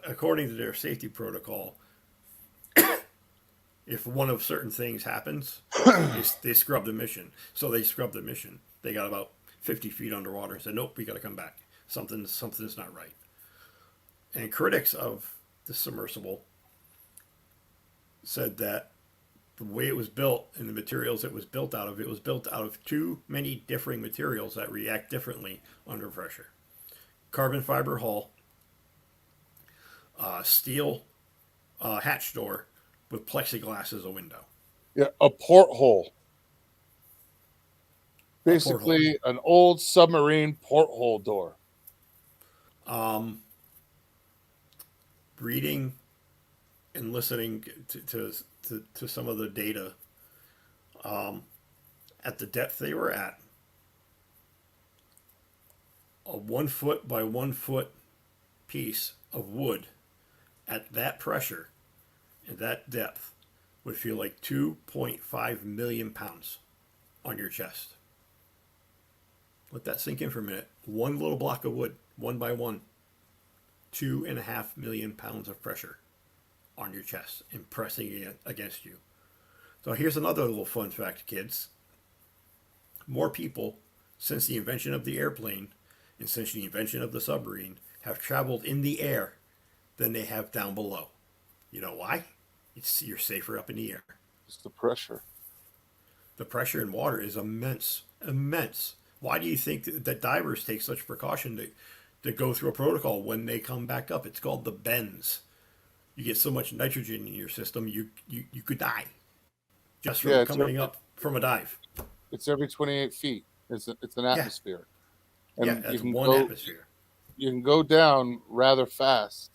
Speaker 2: according to their safety protocol, if one of certain things happens, they scrub the mission. So they scrubbed the mission. They got about 50 feet underwater and said, nope, we got to come back. Something's not right. And critics of the submersible said that the way it was built and the materials it was built out of too many differing materials that react differently under pressure. Carbon fiber hull, steel hatch door, with plexiglass as a window.
Speaker 3: Yeah, a porthole. Basically, an old submarine porthole door.
Speaker 2: Reading and listening to some of the data, at the depth they were at, a 1 foot by 1 foot piece of wood at that pressure and that depth would feel like 2.5 million pounds on your chest. Let that sink in for a minute. One little block of wood, 1 by 1, 2.5 million pounds of pressure on your chest and pressing it against you. So here's another little fun fact, kids. More people, since the invention of the airplane and since the invention of the submarine, have traveled in the air than they have down below. You know why? You're safer up in the air.
Speaker 3: It's the pressure.
Speaker 2: The pressure in water is immense. Why do you think that divers take such precaution to go through a protocol when they come back up? It's called the bends. You get so much nitrogen in your system, you could die just from coming up from a dive.
Speaker 3: It's every 28 feet. It's an atmosphere.
Speaker 2: And that's one atmosphere.
Speaker 3: You can go down rather fast,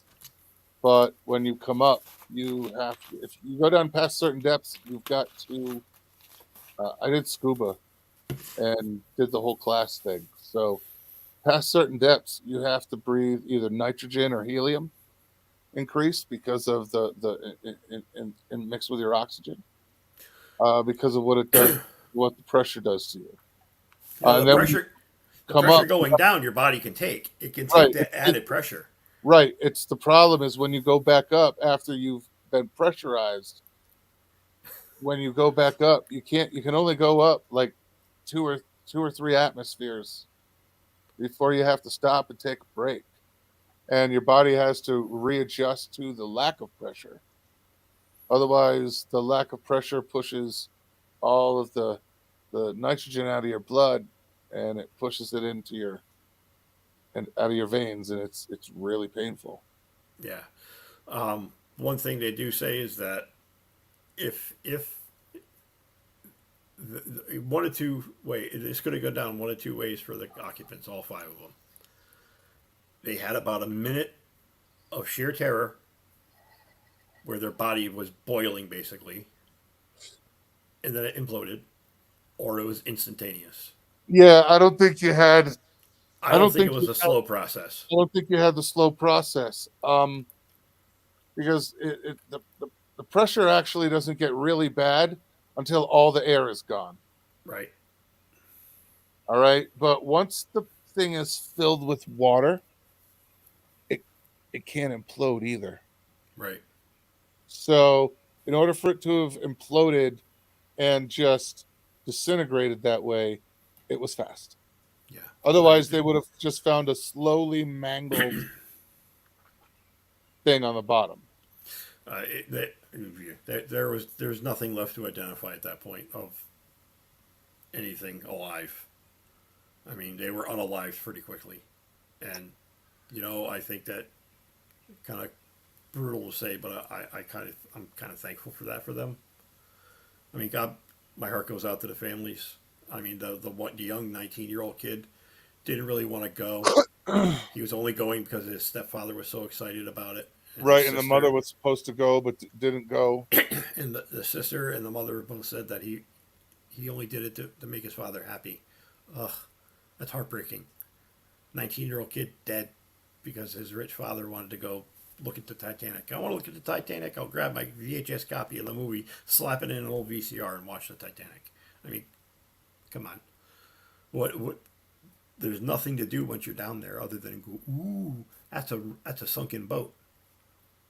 Speaker 3: but when you come up, you have to, if you go down past certain depths, you've got to I did scuba and did the whole class thing. So past certain depths, you have to breathe either nitrogen or helium increase because of the in mixed with your oxygen, because of what it does, what the pressure does to you.
Speaker 2: You know,
Speaker 3: And then when you
Speaker 2: the
Speaker 3: come
Speaker 2: pressure
Speaker 3: up,
Speaker 2: going down, your body can take. It can
Speaker 3: right,
Speaker 2: take that added pressure.
Speaker 3: right. It's the problem is when you go back up after you've been pressurized. When you go back up, you can't. You can only go up like two or three atmospheres before you have to stop and take a break, and your body has to readjust to the lack of pressure. Otherwise, the lack of pressure pushes all of the nitrogen out of your blood, and it pushes it into your and out of your veins, and it's really painful.
Speaker 2: Yeah. One thing they do say is that if one or two way it's going to go down one or two ways for the occupants, all five of them. They had about a minute of sheer terror where their body was boiling basically, and then it imploded, or it was instantaneous.
Speaker 3: Yeah, I don't think you had.
Speaker 2: I
Speaker 3: I
Speaker 2: don't
Speaker 3: don't
Speaker 2: think it
Speaker 3: think
Speaker 2: was
Speaker 3: you
Speaker 2: a
Speaker 3: had,
Speaker 2: slow process.
Speaker 3: I don't think you had the slow process. Because the pressure actually doesn't get really bad until all the air is gone.
Speaker 2: Right.
Speaker 3: All right, but once the thing is filled with water, it it can't implode either.
Speaker 2: Right.
Speaker 3: So, in order for it to have imploded and just disintegrated that way, it was fast.
Speaker 2: Yeah.
Speaker 3: Otherwise, they would have just found a slowly mangled thing on the bottom.
Speaker 2: There's nothing left to identify at that point of anything alive. I mean, they were unalived pretty quickly, and I think that kind of brutal to say, but I'm kind of thankful for that for them. I mean, God, my heart goes out to the families. I mean, the young 19-year-old kid didn't really want to go. He was only going because his stepfather was so excited about it, and his
Speaker 3: Right, and the mother
Speaker 2: sister,
Speaker 3: was supposed to go but didn't go.
Speaker 2: and the sister and the mother both said that he only did it to make his father happy. Ugh, that's heartbreaking. 19-year-old kid dead because his rich father wanted to go look at the Titanic. I want to look at the Titanic. I'll grab my VHS copy of the movie, slap it in an old VCR, and watch the Titanic. I mean, come on. What? There's nothing to do once you're down there other than go, ooh, that's a sunken boat,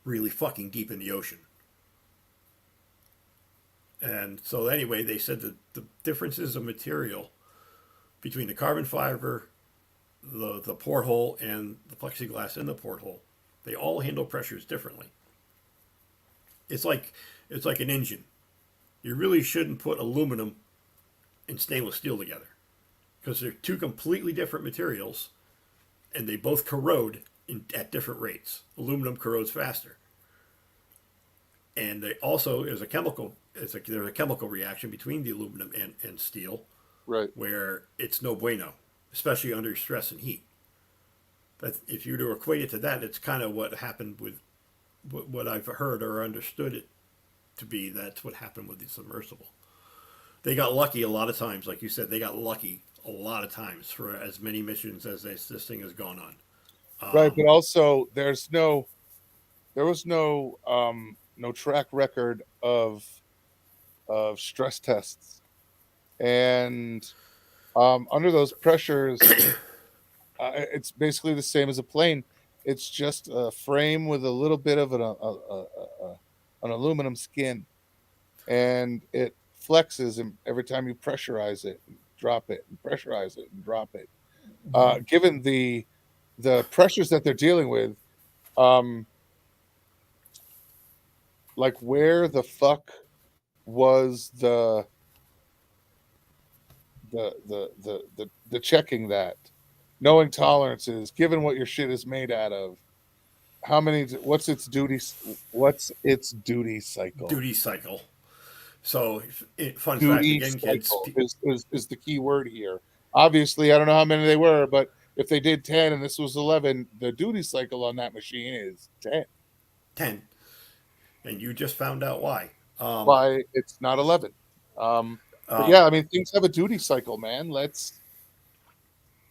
Speaker 2: really fucking deep in the ocean. And so anyway, they said that the differences of material between the carbon fiber, the porthole, and the plexiglass in the porthole, they all handle pressures differently. It's like an engine. You really shouldn't put aluminum and stainless steel together because they're two completely different materials, and they both corrode at different rates. Aluminum corrodes faster, and they also there's a chemical reaction between the aluminum and steel,
Speaker 3: Right.
Speaker 2: where it's no bueno, especially under stress and heat. But if you were to equate it to that, it's kind of what happened with what I've heard or understood it to be. That's what happened with the submersible. They got lucky a lot of times, like you said. They got lucky a lot of times for as many missions as this thing has gone on.
Speaker 3: Right, but also there was no track record of stress tests, and under those pressures, it's basically the same as a plane. It's just a frame with a little bit of an aluminum skin, and it flexes every time you pressurize it, and drop it, and pressurize it, and drop it. Given the pressures that they're dealing with, um, like where the fuck was the checking that, knowing tolerances, given what your shit is made out of, how many, what's its duty cycle?
Speaker 2: Duty cycle. So, fun fact
Speaker 3: Duty
Speaker 2: again, kids.
Speaker 3: cycle is the key word here. Obviously, I don't know how many they were, but if they did 10 and this was 11, the duty cycle on that machine is 10.
Speaker 2: 10, and you just found out why.
Speaker 3: Why it's not 11. But yeah, I mean, things have a duty cycle, man.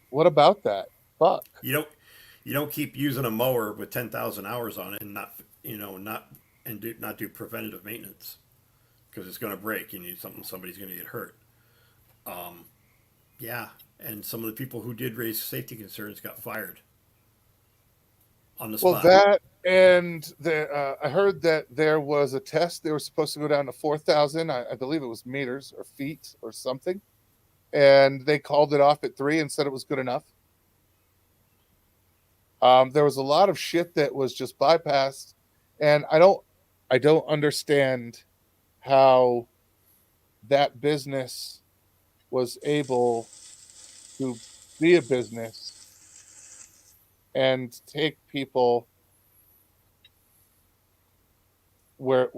Speaker 3: What about that? Fuck.
Speaker 2: You don't keep using a mower with 10,000 hours on it and not do preventative maintenance because it's going to break. You need something. Somebody's going to get hurt. Um, yeah, and some of the people who did raise safety concerns got fired on the
Speaker 3: Well,
Speaker 2: spot.
Speaker 3: that and I heard that there was a test. They were supposed to go down to 4,000. I believe it was meters or feet or something, and they called it off at 3 and said it was good enough. There was a lot of shit that was just bypassed, and I don't understand how that business was able to be a business and take people where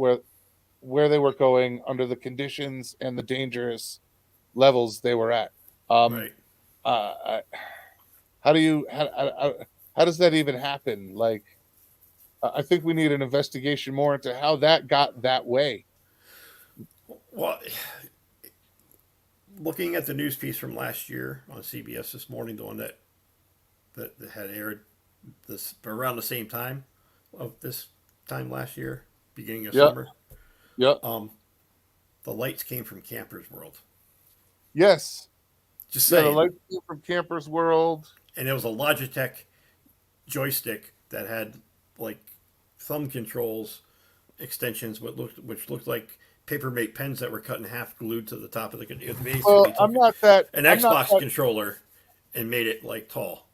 Speaker 3: they were going under the conditions and the dangerous levels they were at.
Speaker 2: Right.
Speaker 3: How do you how does that even happen? Like, I think we need an investigation more into how that got that way.
Speaker 2: Well, looking at the news piece from last year on CBS this morning, the one that had aired this around the same time of this time last year, beginning of summer.
Speaker 3: Yep.
Speaker 2: The lights came from Campers World.
Speaker 3: Yes.
Speaker 2: Just saying.
Speaker 3: The lights came from Campers World.
Speaker 2: And it was a Logitech joystick that had like thumb controls extensions, which looked like Papermate pens that were cut in half, glued to the top of the base.
Speaker 3: Well, I'm not that
Speaker 2: an Xbox controller and made it like tall.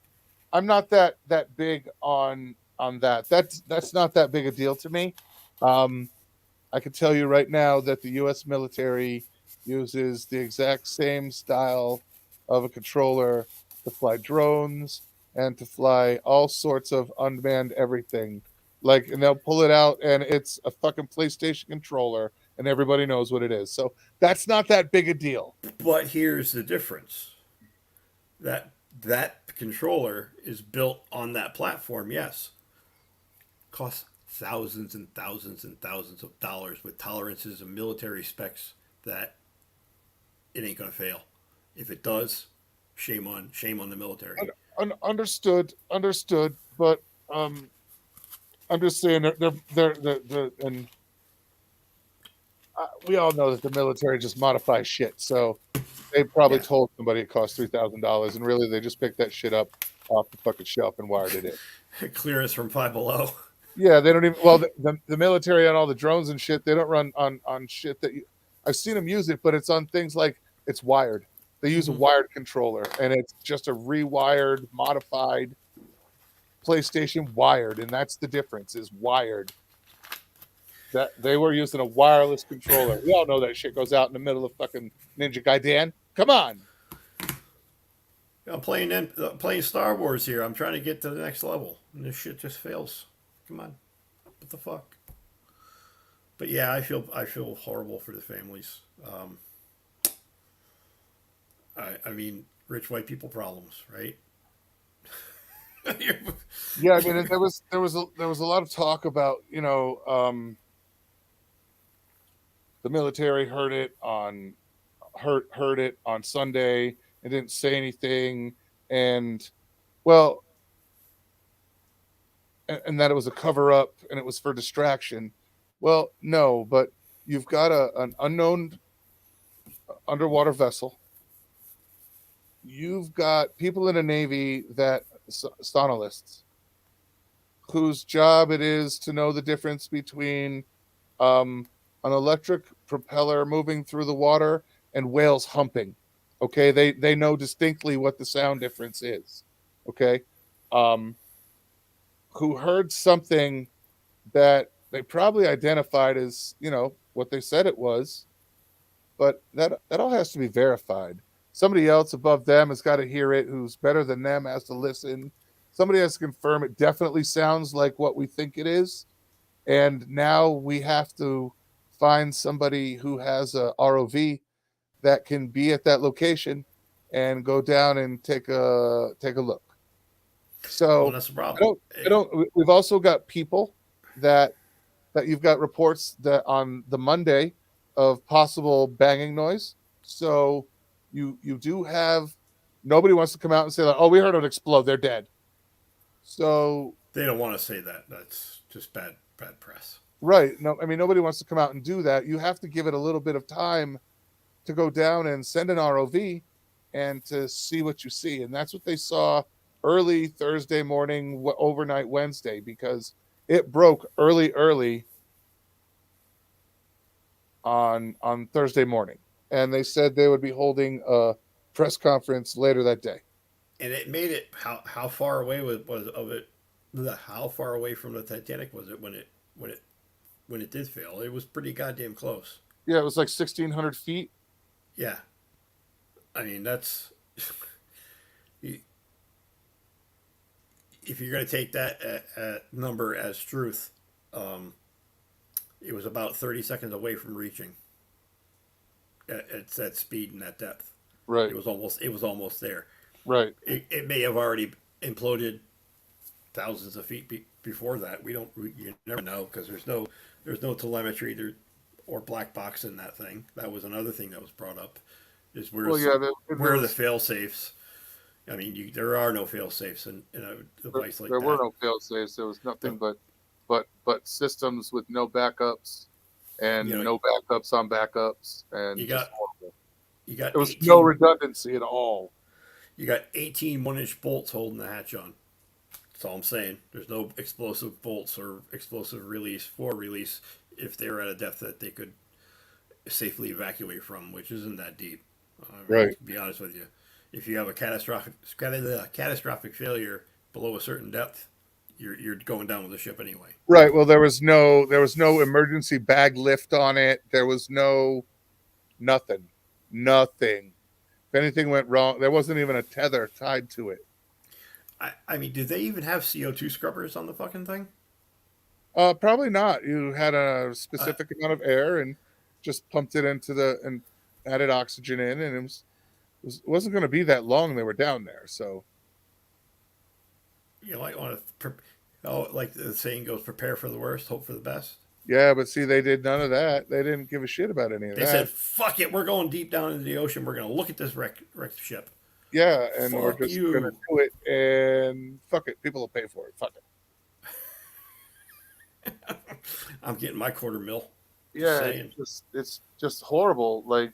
Speaker 3: I'm not that big on that. That's not that big a deal to me. I can tell you right now that the U.S. military uses the exact same style of a controller to fly drones and to fly all sorts of unmanned everything. Like, and they'll pull it out, and it's a fucking PlayStation controller, and everybody knows what it is. So that's not that big a deal.
Speaker 2: But here's the difference: that controller is built on that platform. Yes, costs thousands and thousands and thousands of dollars with tolerances and military specs that it ain't gonna fail. If it does, shame on the military.
Speaker 3: Understood. But I'm just saying they're and we all know that the military just modifies shit. So they probably told somebody it cost $3,000, and really they just picked that shit up off the fucking shelf and wired it in.
Speaker 2: Clearance from Five Below.
Speaker 3: Yeah, they don't even. Well, the military on all the drones and shit, they don't run on shit that I've seen them use it, but it's on things like it's wired. They use a wired controller, and it's just a rewired, modified PlayStation wired, and that's the difference. Is wired. That they were using a wireless controller. We all know that shit goes out in the middle of fucking Ninja Gaiden. Come on.
Speaker 2: I'm playing Star Wars here. I'm trying to get to the next level, and this shit just fails. Come on, what the fuck? But yeah, I feel horrible for the families. I mean, rich white people problems, right?
Speaker 3: Yeah, I mean, there was a lot of talk about the military heard it on Sunday and didn't say anything, and well. And that it was a cover up and it was for distraction. Well, no, but you've got an unknown underwater vessel. You've got people in the Navy that sonologists whose job it is to know the difference between an electric propeller moving through the water and whales humping. Okay, they know distinctly what the sound difference is. Okay. Who heard something that they probably identified as, what they said it was, but that all has to be verified. Somebody else above them has got to hear it, who's better than them has to listen. Somebody has to confirm it definitely sounds like what we think it is. And now we have to find somebody who has a ROV that can be at that location and go down and take a look. So
Speaker 2: that's the problem.
Speaker 3: We've also got people that you've got reports that on the Monday of possible banging noise. So you do have nobody wants to come out and say like, oh, we heard it explode, they're dead. So
Speaker 2: They don't want to say that. That's just bad press.
Speaker 3: right, no, I mean nobody wants to come out and do that. You have to give it a little bit of time to go down and send an ROV and to see what you see. And that's what they saw early Thursday morning, overnight Wednesday, because it broke early on Thursday morning. And they said they would be holding a press conference later that day.
Speaker 2: And it made it how far away was of it? How far away from the Titanic was it when it when it did fail? It was pretty goddamn close.
Speaker 3: Yeah, it was like 1,600 feet.
Speaker 2: Yeah, I mean that's if you're going to take that number as truth, um, it was about 30 seconds away from reaching at that speed and that depth.
Speaker 3: Right,
Speaker 2: It was almost there.
Speaker 3: right.
Speaker 2: It may have already imploded thousands of feet before that. You never know because there's no telemetry there or black box in that thing. That was another thing that was brought up. Is
Speaker 3: Well, yeah,
Speaker 2: where are the fail safes? I mean, there are no fail safes in a device like
Speaker 3: there
Speaker 2: that.
Speaker 3: were no fail safes. There was nothing but systems with no backups and
Speaker 2: You know,
Speaker 3: no backups on backups and
Speaker 2: you
Speaker 3: just
Speaker 2: got
Speaker 3: horrible.
Speaker 2: you got
Speaker 3: There was
Speaker 2: 18
Speaker 3: no redundancy at all.
Speaker 2: you got 18 1-inch bolts holding the hatch on. That's all I'm saying. There's no explosive bolts or explosive release if they're at a depth that they could safely evacuate from, which isn't that deep. I mean,
Speaker 3: Right.
Speaker 2: to be honest with you, if you have a catastrophic failure below a certain depth, you're going down with the ship anyway.
Speaker 3: Right. Well, there was no emergency bag lift on it. There was no nothing. Nothing. If anything went wrong, there wasn't even a tether tied to it.
Speaker 2: I mean, do they even have CO2 scrubbers on the fucking thing?
Speaker 3: Probably not. You had a
Speaker 2: Uh,
Speaker 3: specific amount of air and just pumped it into the and added oxygen in, and it wasn't going to be that long they were down there. So
Speaker 2: you might want to, like the saying goes, prepare for the worst, hope for the best.
Speaker 3: yeah, but see, they did none of that. They didn't give a shit about any of
Speaker 2: They said,
Speaker 3: that.
Speaker 2: fuck it, we're going deep down into the ocean. We're going to look at this wrecked ship.
Speaker 3: Yeah, and we're
Speaker 2: Fuck
Speaker 3: just gonna
Speaker 2: you.
Speaker 3: do it, and fuck it, people will pay for it. Fuck it.
Speaker 2: I'm getting my quarter mil. Just
Speaker 3: Yeah,
Speaker 2: saying.
Speaker 3: it's just horrible. Like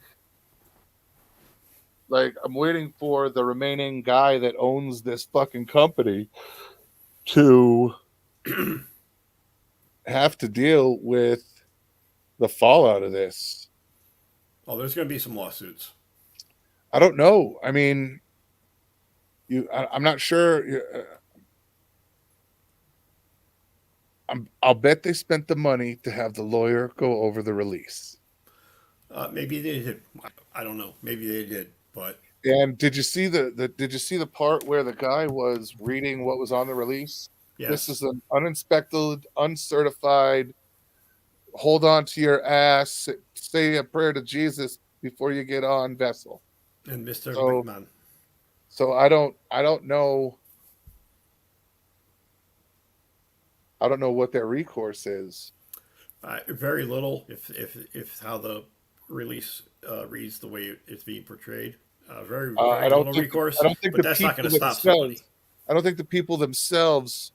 Speaker 3: I'm waiting for the remaining guy that owns this fucking company to have to deal with the fallout of this.
Speaker 2: Oh, there's going to be some lawsuits.
Speaker 3: I don't know. I mean, I'm not sure. I'll bet they spent the money to have the lawyer go over the release.
Speaker 2: Maybe they did. I don't know. Maybe they did. But
Speaker 3: And did you see did you see the part where the guy was reading what was on the release? This
Speaker 2: yes.
Speaker 3: is an uninspected, uncertified, hold on to your ass, say a prayer to Jesus before you get on vessel.
Speaker 2: And Mr.
Speaker 3: So
Speaker 2: McMahon.
Speaker 3: so I don't know what their recourse is.
Speaker 2: Very little, if how the release reads the way it's being portrayed.
Speaker 3: I
Speaker 2: Very
Speaker 3: don't
Speaker 2: little
Speaker 3: think I
Speaker 2: recourse,
Speaker 3: don't think
Speaker 2: but
Speaker 3: the
Speaker 2: that's not going
Speaker 3: people
Speaker 2: to stop somebody.
Speaker 3: themselves I don't think the people themselves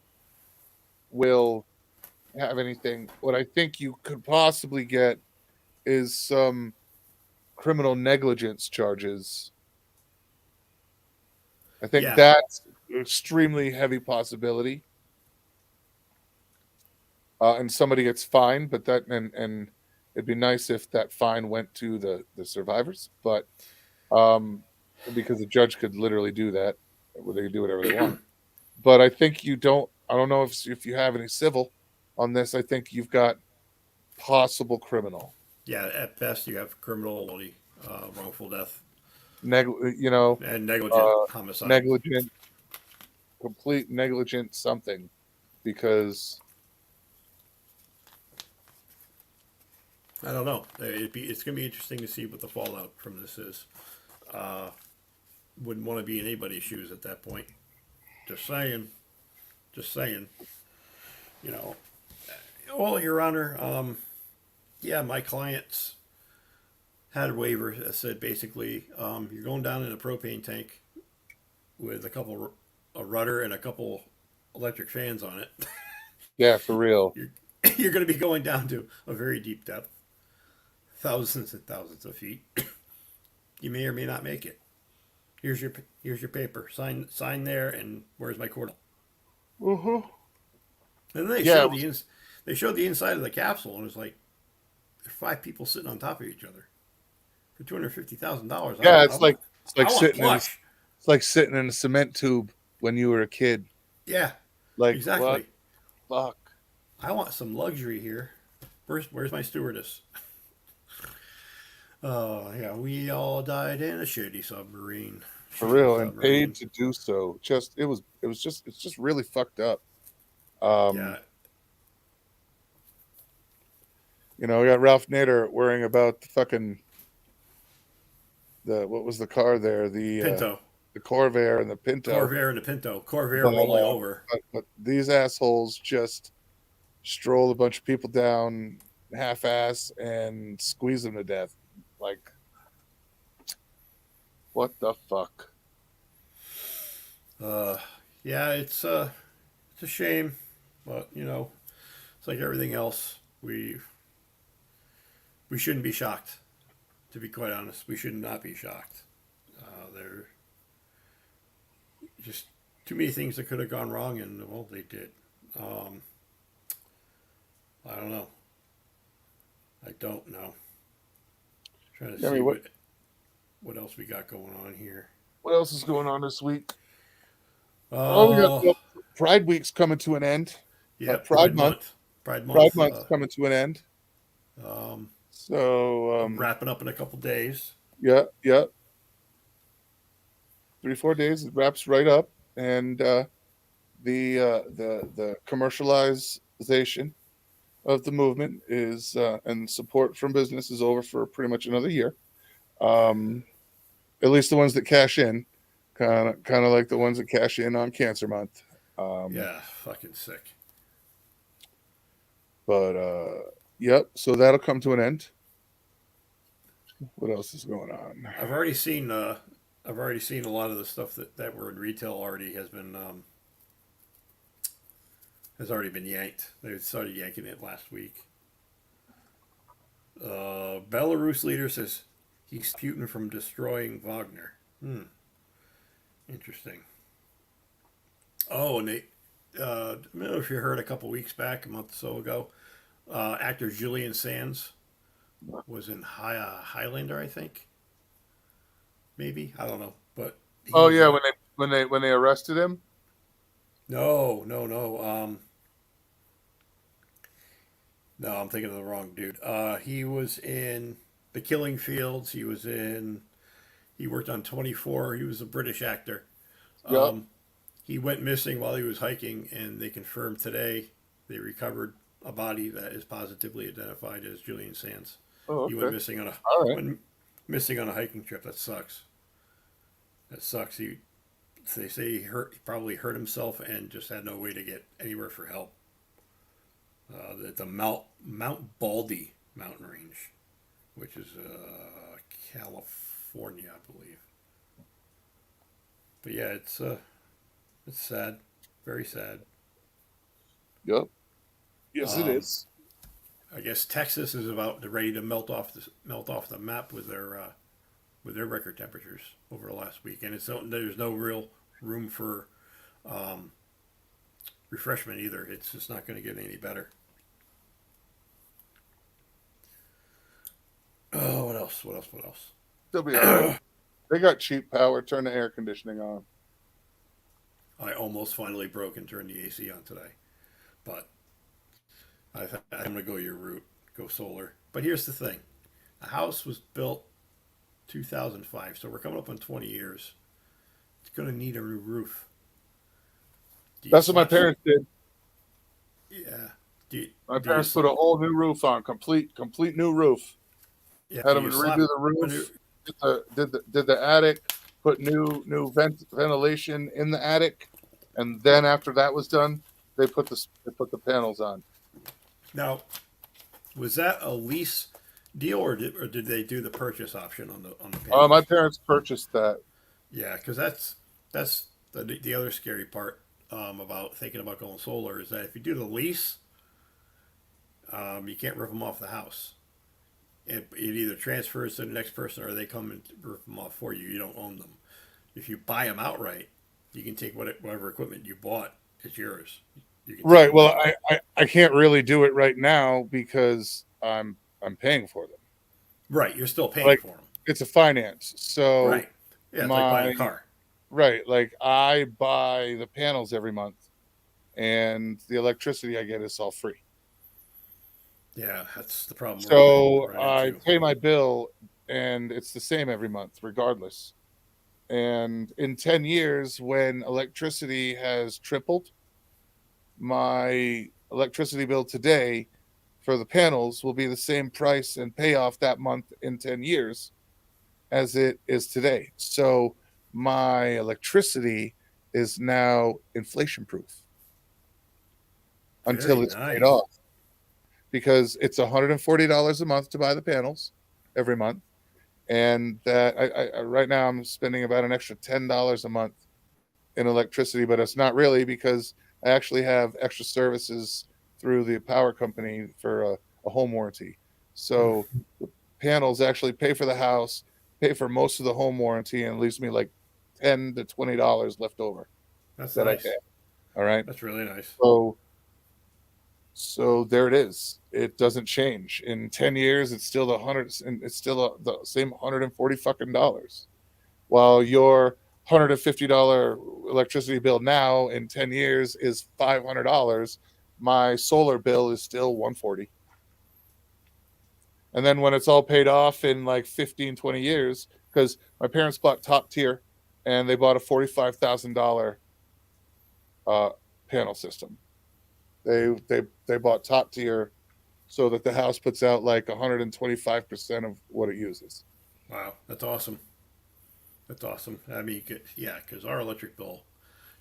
Speaker 3: will have anything. What I think you could possibly get is some criminal negligence charges. I think
Speaker 2: Yeah,
Speaker 3: that's an extremely heavy possibility. And somebody gets fined, but and it'd be nice if that fine went to the survivors, but um, because the judge could literally do that, where they could do whatever they want. But I think you don't. I don't know if you have any civil on this. I think you've got possible criminal,
Speaker 2: yeah. At best, you have criminal, wrongful death,
Speaker 3: neg, you know,
Speaker 2: and negligent
Speaker 3: uh,
Speaker 2: homicide.
Speaker 3: negligent, complete negligent something, because
Speaker 2: I don't know. It's going to be interesting to see what the fallout from this is. Uh, wouldn't want to be in anybody's shoes at that point. Just saying. Just saying. You know. Well, Your Honor, yeah, my clients had a waiver that said basically you're going down in a propane tank with a rudder and a couple electric fans on it.
Speaker 3: Yeah, for real.
Speaker 2: you're you're going to be going down to a very deep depth, thousands and thousands of feet. You may or may not make it. Here's your paper. Sign there, and where's my cord?
Speaker 3: Mm-hmm.
Speaker 2: And then they
Speaker 3: Yeah,
Speaker 2: showed the inside of the capsule, and it was like there's 5 people sitting on top of each other for $250,000.
Speaker 3: yeah. It's
Speaker 2: I
Speaker 3: like
Speaker 2: want plush.
Speaker 3: it's like sitting in a cement tube when you were a kid.
Speaker 2: Yeah,
Speaker 3: Like
Speaker 2: exactly.
Speaker 3: what? Fuck.
Speaker 2: I want some luxury here. Where's my stewardess? Oh yeah, we all died in a shitty submarine.
Speaker 3: For
Speaker 2: Shitty
Speaker 3: real, and
Speaker 2: submarine.
Speaker 3: paid to do so. It's just really fucked up.
Speaker 2: Yeah,
Speaker 3: You know, we got Ralph Nader worrying about the fucking what was the car there?
Speaker 2: Pinto,
Speaker 3: The Corvair and the Pinto.
Speaker 2: Corvair and the Pinto. Corvair
Speaker 3: But,
Speaker 2: rolling over.
Speaker 3: but these assholes just stroll a bunch of people down half-ass and squeeze them to death. Like, what the fuck?
Speaker 2: Uh, yeah, it's a shame, but it's like everything else. We shouldn't be shocked. To be quite honest, we should not be shocked. There are just too many things that could have gone wrong, and well, they did. Um, I don't know. I don't know. Trying to
Speaker 3: I
Speaker 2: see
Speaker 3: mean,
Speaker 2: what else we got going on here.
Speaker 3: what else is going on this week? Oh, we
Speaker 2: Oh,
Speaker 3: got Pride Week's coming to an end.
Speaker 2: yeah,
Speaker 3: Pride Month.
Speaker 2: Pride
Speaker 3: Pride
Speaker 2: Month.
Speaker 3: Month's coming to an end.
Speaker 2: Um,
Speaker 3: So,
Speaker 2: wrapping up in a couple days.
Speaker 3: yeah. 3-4 days, it wraps right up, and the commercialization of the movement is and support from business is over for pretty much another year. At least the ones that cash in, kind of like the ones that cash in on Cancer Month.
Speaker 2: Yeah, fucking sick.
Speaker 3: But yep. So that'll come to an end. What else is going on?
Speaker 2: I've already seen a lot of the stuff that were in retail already has already been yanked. They started yanking it last week. Belarus leader says he's Putin from destroying Wagner. Interesting. Oh, and I don't know if you heard a couple weeks back, a month or so ago, actor Julian Sands was in Highlander, I think. Maybe, I don't know, but
Speaker 3: Oh yeah, when they arrested him.
Speaker 2: no. No, I'm thinking of the wrong dude. He was in The Killing Fields. He worked on 24. He was a British actor.
Speaker 3: Yep.
Speaker 2: He went missing while he was hiking, and they confirmed today they recovered a body that is positively identified as Julian Sands.
Speaker 3: Oh, okay.
Speaker 2: He went missing on
Speaker 3: All right.
Speaker 2: went missing on a hiking trip. That sucks. They say he probably hurt himself and just had no way to get anywhere for help. The Mount Baldy mountain range, which is California, I believe. But yeah, it's sad, very sad.
Speaker 3: Yep. Yes, it
Speaker 2: Um,
Speaker 3: is.
Speaker 2: I guess Texas is about ready to melt off the map with their record temperatures over the last week, and there's no real room for refreshment either. It's just not going to get any better. Oh, what else?
Speaker 3: They'll be all right. They got cheap power. Turn the air conditioning on.
Speaker 2: I almost finally broke and turned the AC on today, but I'm going to go your route, go solar. But here's the thing: the house was built 2005, so we're coming up on 20 years. It's going to need a new roof.
Speaker 3: That's what my parents did.
Speaker 2: Yeah.
Speaker 3: My parents put a whole new roof on, complete new roof.
Speaker 2: Yeah,
Speaker 3: Had them redo the roof. Did the attic. Put new ventilation in the attic, and then after that was done, they put the panels on.
Speaker 2: Now, was that a lease deal, or did they do the purchase option on the
Speaker 3: My
Speaker 2: panels?
Speaker 3: parents purchased that.
Speaker 2: Yeah, because that's the other scary part about thinking about going solar is that if you do the lease, you can't rip them off the house. It either transfers to the next person or they come and rip them off for you. You don't own them. If you buy them outright, you can take whatever equipment you bought. It's yours. You can take
Speaker 3: Right.
Speaker 2: it with
Speaker 3: Well,
Speaker 2: you.
Speaker 3: I can't really do it right now because I'm paying for them.
Speaker 2: Right, you're still paying
Speaker 3: Like
Speaker 2: for them.
Speaker 3: it's a finance. So
Speaker 2: Right. Yeah, it's like buying
Speaker 3: my
Speaker 2: a car.
Speaker 3: right, like I buy the panels every month, and the electricity I get is all free.
Speaker 2: Yeah, that's the problem we're gonna
Speaker 3: So
Speaker 2: run
Speaker 3: I
Speaker 2: into.
Speaker 3: pay my bill, and it's the same every month, regardless. And in 10 years, when electricity has tripled, my electricity bill today for the panels will be the same price and payoff that month in 10 years as it is today. So my electricity is now inflation proof
Speaker 2: Very
Speaker 3: until it's paid
Speaker 2: nice.
Speaker 3: off because it's $140 a month to buy the panels every month. And that right now I'm spending about an extra $10 a month in electricity, but it's not really because I actually have extra services through the power company for a home warranty.
Speaker 2: Hmm,
Speaker 3: So the panels actually pay for the house, pay for most of the home warranty, and leaves me like $10 to $20 left over
Speaker 2: that's
Speaker 3: that I pay.
Speaker 2: nice.
Speaker 3: All right.
Speaker 2: That's really nice.
Speaker 3: So there it is. It doesn't change. In 10 years, it's still it's still the same 140 fucking dollars. While your $150 electricity bill now in 10 years is $500, my solar bill is still 140. And then when it's all paid off in like 15, 20 years, because my parents bought top tier and they bought a $45,000 uh, panel system. They bought top tier so that the house puts out like 125% of what it uses.
Speaker 2: Wow, that's awesome. That's awesome. I mean, yeah, because our electric bill,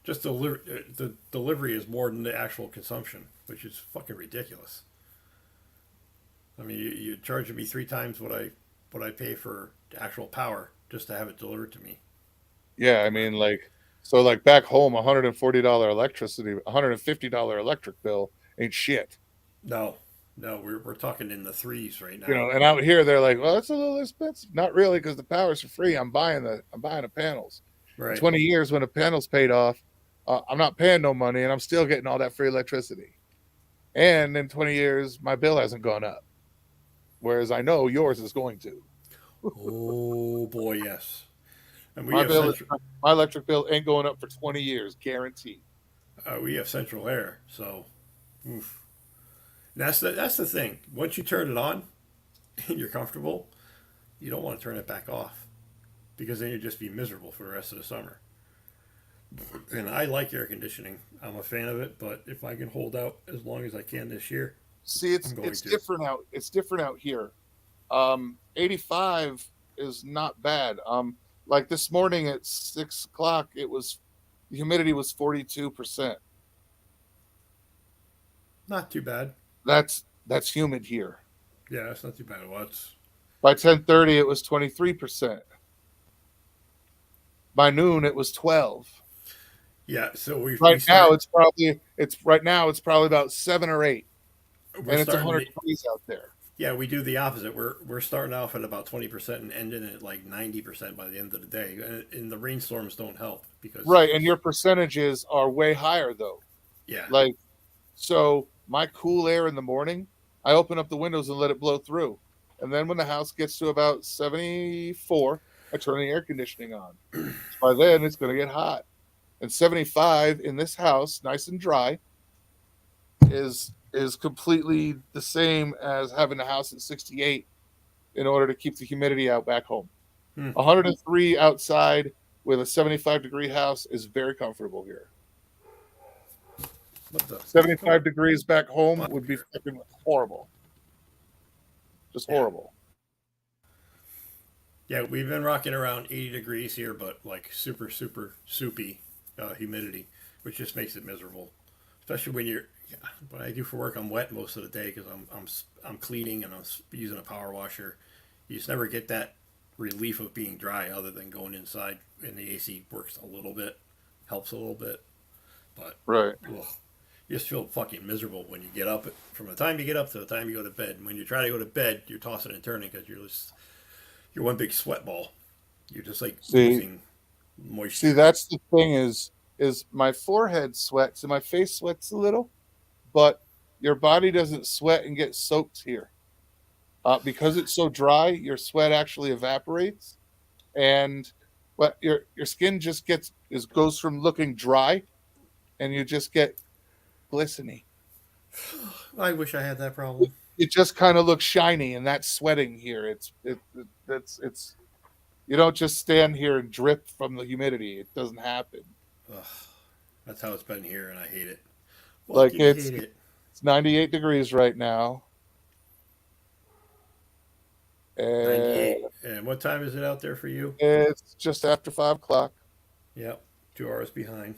Speaker 2: just the delivery is more than the actual consumption, which is fucking ridiculous. I mean, you're charging me three times what I pay for actual power just to have it delivered to me.
Speaker 3: Yeah, I mean, like, so like back home, $140 electricity, $150 electric bill ain't shit.
Speaker 2: No, no, we're talking in the threes right
Speaker 3: You
Speaker 2: now.
Speaker 3: know, and out here they're like, well, that's a little expensive. Not really, because the power's for free. I'm buying the panels. In
Speaker 2: Right.
Speaker 3: 20 years, when the panels paid off, I'm not paying no money, and I'm still getting all that free electricity. And in 20 years, my bill hasn't gone up, whereas I know yours is going to.
Speaker 2: Oh boy, yes. And we
Speaker 3: My
Speaker 2: have
Speaker 3: bill is
Speaker 2: central
Speaker 3: my electric bill ain't going up for 20 years, guaranteed.
Speaker 2: we have central air, so oof. That's the thing. Once you turn it on and you're comfortable, you don't want to turn it back off because then you'd just be miserable for the rest of the summer. And I like air conditioning. I'm a fan of it, but if I can hold out as long as I can this year,
Speaker 3: See,
Speaker 2: I'm going
Speaker 3: it's
Speaker 2: to.
Speaker 3: different out. It's different out here. 85 is not bad. Like this morning at 6 o'clock, the humidity was 42%.
Speaker 2: Not too bad.
Speaker 3: That's humid here.
Speaker 2: Yeah, that's not too bad. Well, it's
Speaker 3: By 10:30, it was 23%. By noon, it was 12.
Speaker 2: yeah. So we
Speaker 3: Right now,
Speaker 2: start.
Speaker 3: it's probably about 7 or 8,
Speaker 2: We're
Speaker 3: and it's
Speaker 2: starting.
Speaker 3: 100 degrees out there.
Speaker 2: Yeah, we do the opposite. We're starting off at about 20% and ending at like 90% by the end of the day. And the rainstorms don't help because
Speaker 3: Right, and your percentages are way higher though.
Speaker 2: yeah,
Speaker 3: Like so, my cool air in the morning, I open up the windows and let it blow through. And then when the house gets to about 74, I turn the air conditioning on. By then, it's going to get hot. And 75 in this house, nice and dry, is completely the same as having a house at 68 in order to keep the humidity out back home.
Speaker 2: hmm,
Speaker 3: 103 outside with a 75-degree house is very comfortable here.
Speaker 2: what the come
Speaker 3: 75 degrees back home
Speaker 2: on
Speaker 3: would be
Speaker 2: here?
Speaker 3: fucking horrible. Just
Speaker 2: Yeah,
Speaker 3: horrible.
Speaker 2: yeah. We've been rocking around 80 degrees here, but like super super soupy humidity, which just makes it miserable. Especially when you're Yeah, but I do for work. I'm wet most of the day because I'm cleaning and using a power washer. You just never get that relief of being dry, other than going inside, and the AC works a little bit, helps a little bit, but
Speaker 3: Right.
Speaker 2: ugh, you just feel fucking miserable when you get up. From the time you get up to the time you go to bed. And when you try to go to bed, you're tossing and turning because you're one big sweat ball. You're just like
Speaker 3: See,
Speaker 2: losing
Speaker 3: see,
Speaker 2: moisture.
Speaker 3: that's the thing is my forehead sweats and my face sweats a little, but your body doesn't sweat and get soaked here. Because it's so dry, your sweat actually evaporates, and but your skin just goes from looking dry, and you just get glistening.
Speaker 2: I wish I had that problem.
Speaker 3: It just kind of looks shiny, and that's sweating here. It's you don't just stand here and drip from the humidity. It doesn't happen.
Speaker 2: Ugh, that's how it's been here, and I hate it.
Speaker 3: Like
Speaker 2: Fucking hate it.
Speaker 3: it's 98 degrees right now,
Speaker 2: 98.
Speaker 3: and
Speaker 2: And what time is it out there for you?
Speaker 3: it's just after 5 o'clock.
Speaker 2: Yep, 2 hours behind.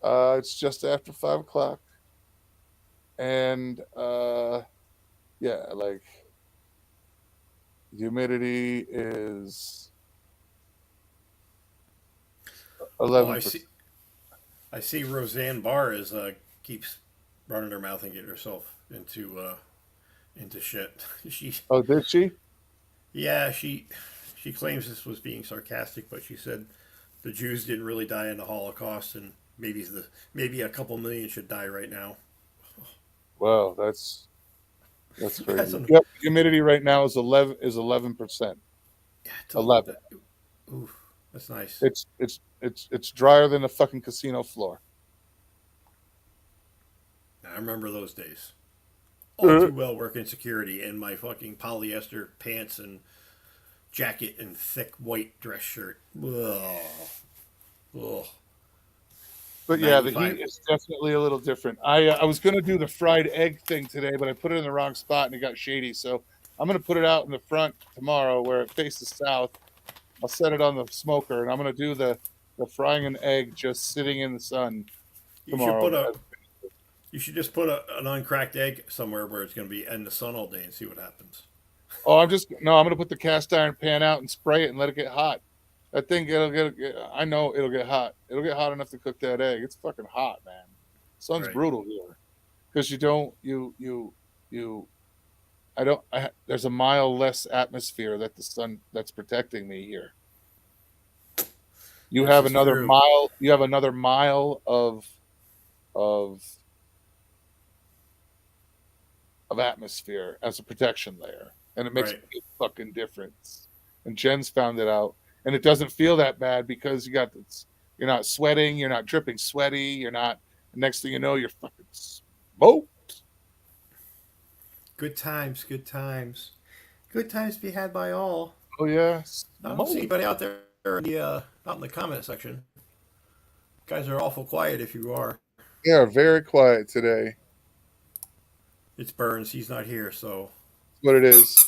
Speaker 3: It's just after 5 o'clock, and yeah, like humidity is
Speaker 2: Oh,
Speaker 3: 11%.
Speaker 2: I see. Roseanne Barr is keeps running her mouth and getting herself into shit. She
Speaker 3: Oh, did she?
Speaker 2: yeah she claims this was being sarcastic, but she said the Jews didn't really die in the Holocaust, and maybe a couple million should die right now.
Speaker 3: Wow, that's
Speaker 2: That's
Speaker 3: crazy. Yep, humidity right now is 11%.
Speaker 2: yeah,
Speaker 3: 11.
Speaker 2: ooh, that's nice.
Speaker 3: It's drier than the fucking casino floor.
Speaker 2: I remember those days all
Speaker 3: Uh,
Speaker 2: too well, working security in my fucking polyester pants and jacket and thick white dress shirt. Ugh. Ugh.
Speaker 3: But yeah, the heat
Speaker 2: 95.
Speaker 3: is definitely a little different. I was gonna do the fried egg thing today, but I put it in the wrong spot and it got shady. So I'm gonna put it out in the front tomorrow where it faces south. I'll set it on the smoker and I'm gonna do the frying an egg just sitting in the sun
Speaker 2: You should
Speaker 3: tomorrow.
Speaker 2: put you should just put an uncracked egg somewhere where it's going to be in the sun all day and see what happens.
Speaker 3: Oh, I'm gonna put the cast iron pan out and spray it and let it get hot. That thing I know it'll get hot. It'll get hot enough to cook that egg. It's fucking hot, man. Sun's
Speaker 2: Right.
Speaker 3: brutal here because you don't you I don't there's a mile less atmosphere that the sun that's protecting me here.
Speaker 2: This is true.
Speaker 3: You have another mile of of atmosphere as a protection layer, and it makes a
Speaker 2: Right.
Speaker 3: big fucking difference. And Jen's found it out, and it doesn't feel that bad because you're not sweating, you're not dripping sweaty, you're not. Next thing you know, you're fucking smoked.
Speaker 2: Good times. Good times. Good times to be had by all.
Speaker 3: Oh yeah,
Speaker 2: I don't see
Speaker 3: smoked.
Speaker 2: anybody out there out in the comment section. Guys are awful quiet if you are.
Speaker 3: They are very quiet today.
Speaker 2: It's Burns. He's not here, so
Speaker 3: That's what it is.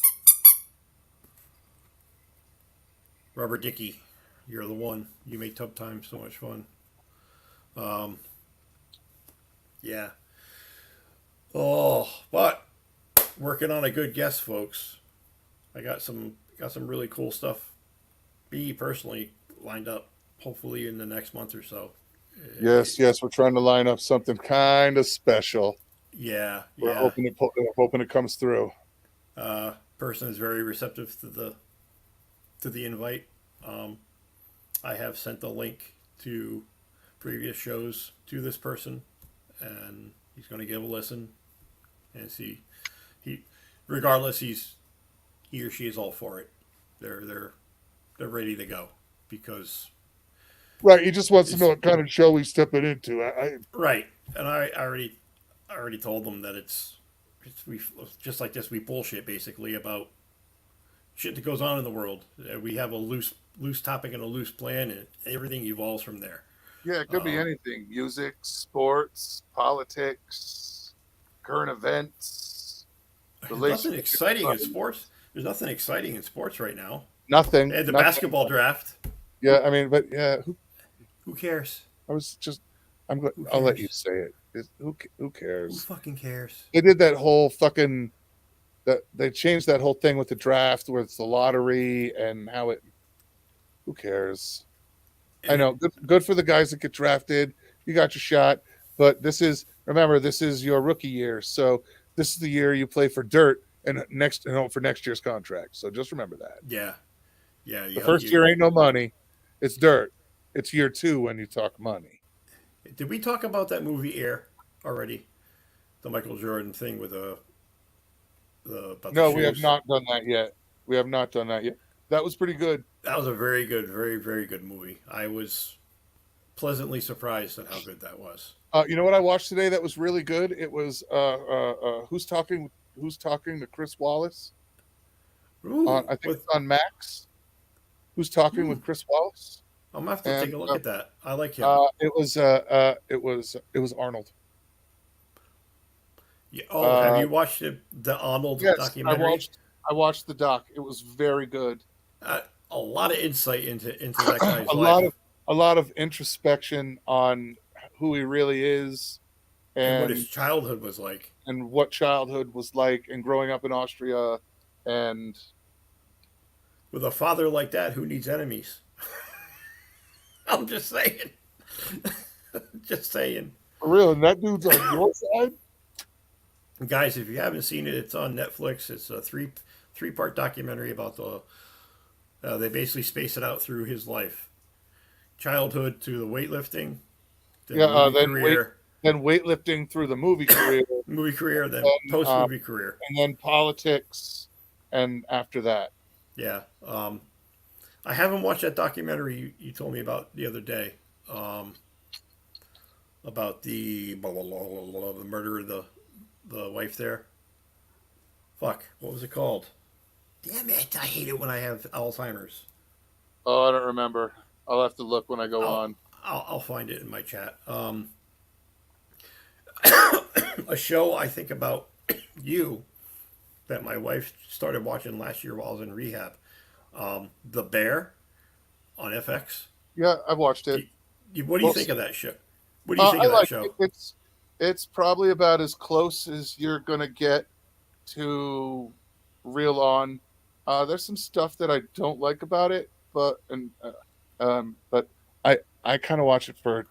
Speaker 2: Rubber Dicky, you're the one. You make tub time so much fun. Um, yeah. Oh, but working on a good guest, folks. I got some really cool stuff. Me personally lined up. Hopefully in the next month or so.
Speaker 3: Yes, yes, we're trying to line up something kind of special.
Speaker 2: Yeah,
Speaker 3: We're
Speaker 2: yeah.
Speaker 3: hoping it comes through.
Speaker 2: Person is very receptive to the invite. Um, I have sent the link to previous shows to this person, and he's going to give a listen and see. He, regardless, he or she is all for it. They're ready to go because
Speaker 3: Right, he just wants to know
Speaker 2: it's
Speaker 3: what kind of show he's stepping into.
Speaker 2: right. And I already told them that it's we just like this we bullshit basically about shit that goes on in the world. We have a loose topic and a loose plan, and everything evolves from there.
Speaker 3: Yeah, it could be
Speaker 2: Um,
Speaker 3: anything: music, sports, politics, current events,
Speaker 2: Nothing
Speaker 3: relationships.
Speaker 2: exciting in sports. There's nothing exciting in sports right now. They
Speaker 3: Nothing,
Speaker 2: had the
Speaker 3: nothing.
Speaker 2: basketball draft.
Speaker 3: Yeah, I mean, but yeah,
Speaker 2: Who cares?
Speaker 3: I was just,
Speaker 2: Who
Speaker 3: I'll let you
Speaker 2: cares?
Speaker 3: say it. Who
Speaker 2: Who
Speaker 3: cares?
Speaker 2: fucking cares?
Speaker 3: They did that whole fucking that they changed that whole thing with the draft where it's the lottery and how it. Who cares? I
Speaker 2: And
Speaker 3: know, good for the guys that get drafted. You got your shot, but remember this is your rookie year, so this is the year you play for dirt and for next year's contract. So just remember that
Speaker 2: yeah, yeah.
Speaker 3: the first year ain't no money, it's dirt. It's year two when you talk money.
Speaker 2: Did we talk about that movie Air already? The Michael Jordan thing with the about the
Speaker 3: No, we have
Speaker 2: shoes.
Speaker 3: not done that yet. We have not done that yet. That was pretty good.
Speaker 2: That was a very good, very very good movie. I was pleasantly surprised at how good that was.
Speaker 3: You know what I watched today that was really good? It was Who's talking to Chris Wallace on
Speaker 2: Ooh,
Speaker 3: I think
Speaker 2: with
Speaker 3: it's on Max. Who's talking
Speaker 2: hmm,
Speaker 3: with Chris Wallace?
Speaker 2: I'm gonna have to
Speaker 3: And
Speaker 2: take a look at that. I like him.
Speaker 3: it was Arnold.
Speaker 2: Yeah. Oh, have
Speaker 3: Uh,
Speaker 2: you watched the Arnold
Speaker 3: yes,
Speaker 2: documentary?
Speaker 3: I watched the doc. It was very good.
Speaker 2: Uh, a lot of insight into that guy's
Speaker 3: a lot
Speaker 2: life
Speaker 3: of a lot of introspection on who he really is
Speaker 2: and what his
Speaker 3: and
Speaker 2: childhood was like.
Speaker 3: what childhood was like and growing up in Austria and
Speaker 2: With a father like that, who needs enemies? I'm just saying. Just saying.
Speaker 3: for real. And that dude's on your side.
Speaker 2: Guys, if you haven't seen it, it's on Netflix. It's a three-part documentary about the. They basically space it out through his life, childhood to the weightlifting, then
Speaker 3: Yeah.
Speaker 2: movie career,
Speaker 3: Then weightlifting through the
Speaker 2: movie career, then
Speaker 3: and,
Speaker 2: post movie career.
Speaker 3: and then politics, and after that.
Speaker 2: Yeah. I haven't watched that documentary you told me about the other day. About the the murder of the wife there. Fuck, what was it called? Damn it! I hate it when I have Alzheimer's.
Speaker 3: Oh, I don't remember. I'll have to look when I go
Speaker 2: I'll
Speaker 3: on.
Speaker 2: I'll find it in my chat. A show I think about you that my wife started watching last year while I was in rehab. The Bear on FX.
Speaker 3: Yeah, I've watched it.
Speaker 2: What do you
Speaker 3: Well,
Speaker 2: think of that show? What do you think
Speaker 3: I
Speaker 2: of that
Speaker 3: like it.
Speaker 2: show?
Speaker 3: It's probably about as close as you're gonna get to real on. There's some stuff that I don't like about it, but I kind of watch it for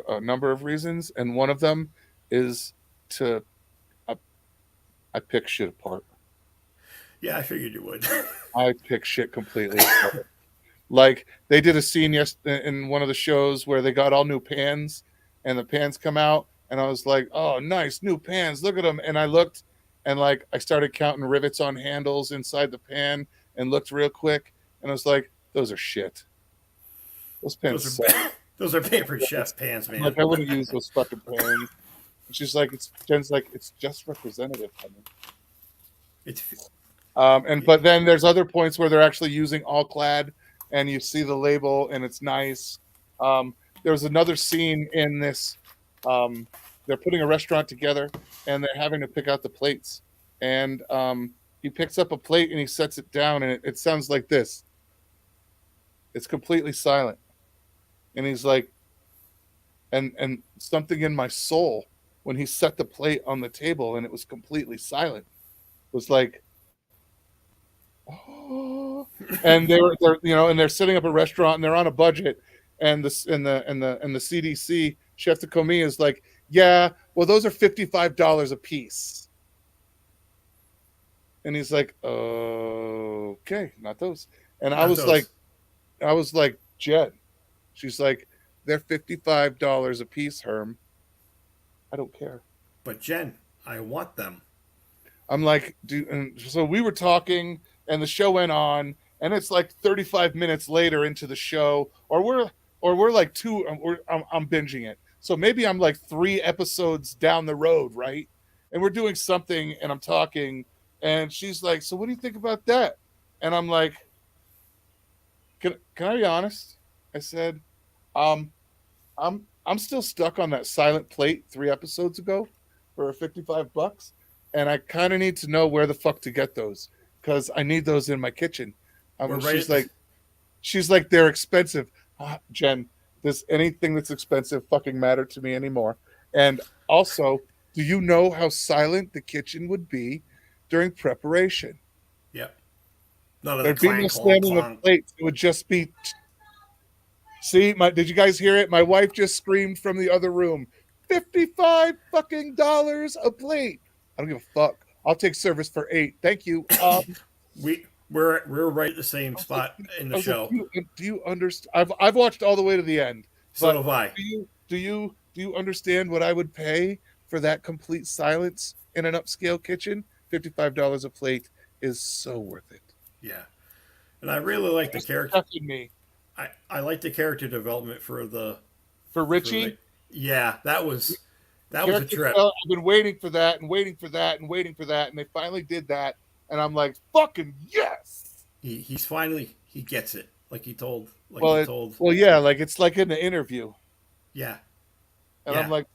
Speaker 3: a number of reasons, and one of them is to I, I pick shit apart.
Speaker 2: Yeah, I figured you would.
Speaker 3: I pick shit completely apart. Like they did a scene in one of the shows where they got all new pans, and the pans come out, and I was like, "Oh, nice new pans! Look at them!" And I looked, and like I started counting rivets on handles inside the pan, and looked real quick, and I was like, "Those are shit. Those pans
Speaker 2: those
Speaker 3: suck."
Speaker 2: are those are pampered chef pants,
Speaker 3: I'm
Speaker 2: man.
Speaker 3: like, I wouldn't use those fucking pans. And she's like, Jen's like, it's just representative. Honey.
Speaker 2: It's
Speaker 3: But then there's other points where they're actually using all clad, and you see the label, and it's nice. There was another scene in this. They're putting a restaurant together, and they're having to pick out the plates. And he picks up a plate and he sets it down, and it sounds like this. It's completely silent, and he's like, and something in my soul when he set the plate on the table and it was completely silent was like, oh. And they're and they're setting up a restaurant and they're on a budget, and the CDC chef de commis is like, yeah, well those are $55 a piece, and he's like, okay, not those. And
Speaker 2: not those.
Speaker 3: I was like, Jen, she's like, they're $55 a piece, Herm. I don't care.
Speaker 2: But Jen, I want them.
Speaker 3: I'm like, dude, and so we were talking, and the show went on, and it's like 35 minutes later into the show, or we're like I'm binging it, so maybe I'm like 3 episodes down the road, right? And we're doing something, and I'm talking, and she's like, "So what do you think about that?" And I'm like, "Can I be honest?" I said, "Um, I'm still stuck on that silent plate 3 episodes ago for $55, and I kind of need to know where the fuck to get those because I need those in my kitchen."
Speaker 2: We're
Speaker 3: She's
Speaker 2: right.
Speaker 3: like, they're expensive. Jen, does anything that's expensive fucking matter to me anymore? And Also, do you know how silent the kitchen would be during preparation?
Speaker 2: Yep. None of the
Speaker 3: There'd be no
Speaker 2: clang, clong,
Speaker 3: slamming of
Speaker 2: clong.
Speaker 3: plates. It would just be. See, did you guys hear it? My wife just screamed from the other room, 55 fucking dollars a plate. I don't give a fuck. I'll take service for 8. Thank you.
Speaker 2: We're right at the same
Speaker 3: I was like,
Speaker 2: spot in
Speaker 3: I
Speaker 2: the
Speaker 3: was like,
Speaker 2: show.
Speaker 3: do you understand? I've watched all the way to the end,
Speaker 2: So
Speaker 3: but
Speaker 2: have I.
Speaker 3: do you understand what I would pay for that complete silence in an upscale kitchen? $55 a plate is so worth it.
Speaker 2: Yeah. And I really like the
Speaker 3: Just
Speaker 2: character.
Speaker 3: checking me
Speaker 2: I like the character development for the
Speaker 3: for
Speaker 2: for the.
Speaker 3: Richie.
Speaker 2: Yeah,
Speaker 3: The
Speaker 2: that was a
Speaker 3: character
Speaker 2: trip.
Speaker 3: I've been waiting for that and waiting for that and waiting for that, and they finally did that, and I'm like, fucking yes.
Speaker 2: He gets it like
Speaker 3: Well,
Speaker 2: he told.
Speaker 3: yeah, like it's like in the interview,
Speaker 2: Yeah,
Speaker 3: and I'm
Speaker 2: yeah,
Speaker 3: like,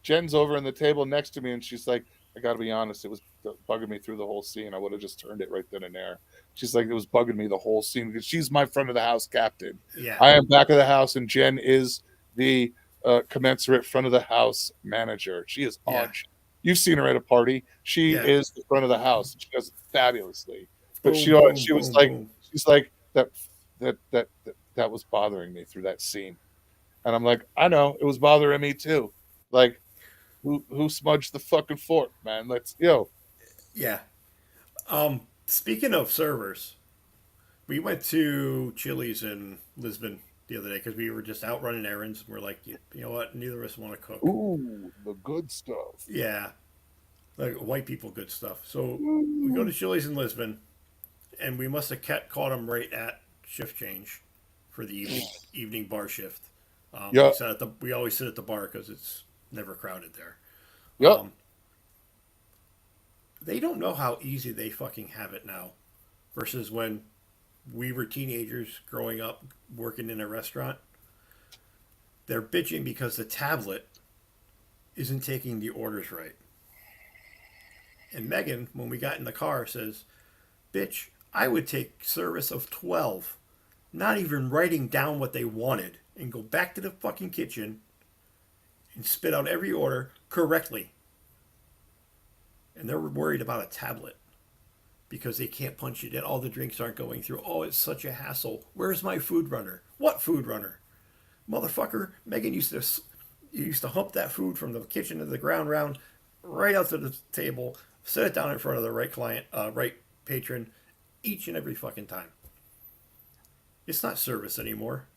Speaker 3: Jen's over on the table next to me, and she's like, I got to be honest, it was bugging me through the whole scene. I would have just turned it right then and there. She's like, it was bugging me the whole scene because she's my front of the house captain.
Speaker 2: yeah,
Speaker 3: I am back of the house, and Jen is the commensurate front of the house manager. She is
Speaker 2: yeah.
Speaker 3: on. You've seen her at a party. She
Speaker 2: Yeah.
Speaker 3: is the front of the house. And she does it fabulously. But
Speaker 2: Boom, boom,
Speaker 3: she was
Speaker 2: boom,
Speaker 3: like,
Speaker 2: boom.
Speaker 3: she's like that was bothering me through that scene, and I'm like, I know it was bothering me too. Like, who smudged the fucking fork, man? Let's
Speaker 2: Yeah. Speaking of servers, we went to Chili's in Lisbon the other day because we were just out running errands. And we're like, you know what? Neither of us want to cook.
Speaker 3: ooh, the good stuff.
Speaker 2: Yeah, like white people good stuff. So we go
Speaker 3: Ooh.
Speaker 2: to Chili's in Lisbon, and we must have caught them right at shift change for the evening bar shift.
Speaker 3: Yeah,
Speaker 2: We always sit at the bar because it's never crowded there.
Speaker 3: yep.
Speaker 2: Um, they don't know how easy they fucking have it now, versus when we were teenagers growing up working in a restaurant. They're bitching because the tablet isn't taking the orders right. And Megan, when we got in the car, says, "Bitch, I would take service of 12, not even writing down what they wanted, and go back to the fucking kitchen and spit out every order correctly." And they're worried about a tablet because they can't punch it in. All the drinks aren't going through. Oh, it's such a hassle. Where's my food runner? What food runner? Motherfucker, Megan used to hump that food from the kitchen to the ground round right out to the table, set it down in front of the right patron, each and every fucking time. It's not service anymore.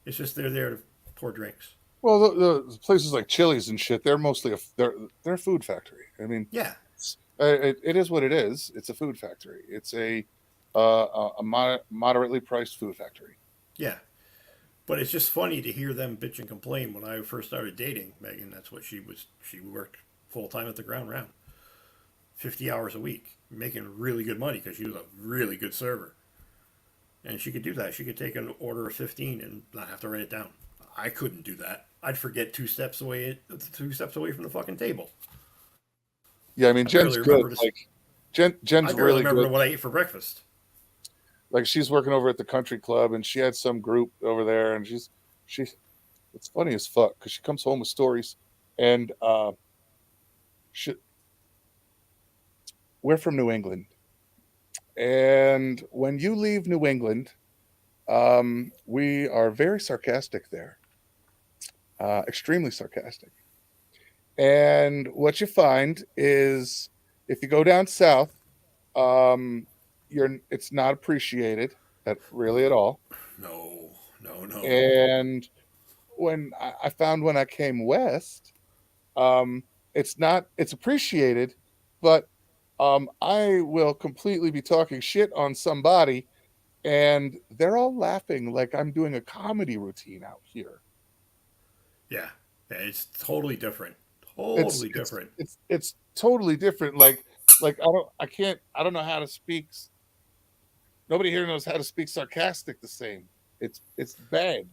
Speaker 2: It's just they're there to pour drinks.
Speaker 3: Well, the places like Chili's and shit, they're mostly they're a food factory. I mean,
Speaker 2: Yeah,
Speaker 3: it is what it is. It's a food factory. It's moderately priced food factory.
Speaker 2: yeah. But it's just funny to hear them bitch and complain. When I first started dating Megan, that's what she was. She worked full time at the ground round, 50 hours a week, making really good money because she was a really good server. And she could do that. She could take an order of 15 and not have to write it down. I couldn't do that. I'd forget two steps away from the fucking table.
Speaker 3: Yeah, I mean,
Speaker 2: I
Speaker 3: Jen's
Speaker 2: barely
Speaker 3: good.
Speaker 2: remember.
Speaker 3: Like, Jen's
Speaker 2: I barely
Speaker 3: really
Speaker 2: remember
Speaker 3: good.
Speaker 2: what I ate for breakfast.
Speaker 3: Like, she's working over at the country club, and she had some group over there, and she's it's funny as fuck because she comes home with stories, and she, we're from New England, and when you leave New England, we are very sarcastic there, extremely sarcastic. And what you find is if you go down south, um, it's not appreciated at really at all.
Speaker 2: No, no, no.
Speaker 3: And when I found when I came west, um, it's appreciated, but I will completely be talking shit on somebody, and they're all laughing like I'm doing a comedy routine out here.
Speaker 2: Yeah, yeah. It's totally different.
Speaker 3: It's
Speaker 2: Totally
Speaker 3: it's
Speaker 2: different.
Speaker 3: it's totally different. Like I don't know how to speak. Nobody here knows how to speak sarcastic the same. It's bad.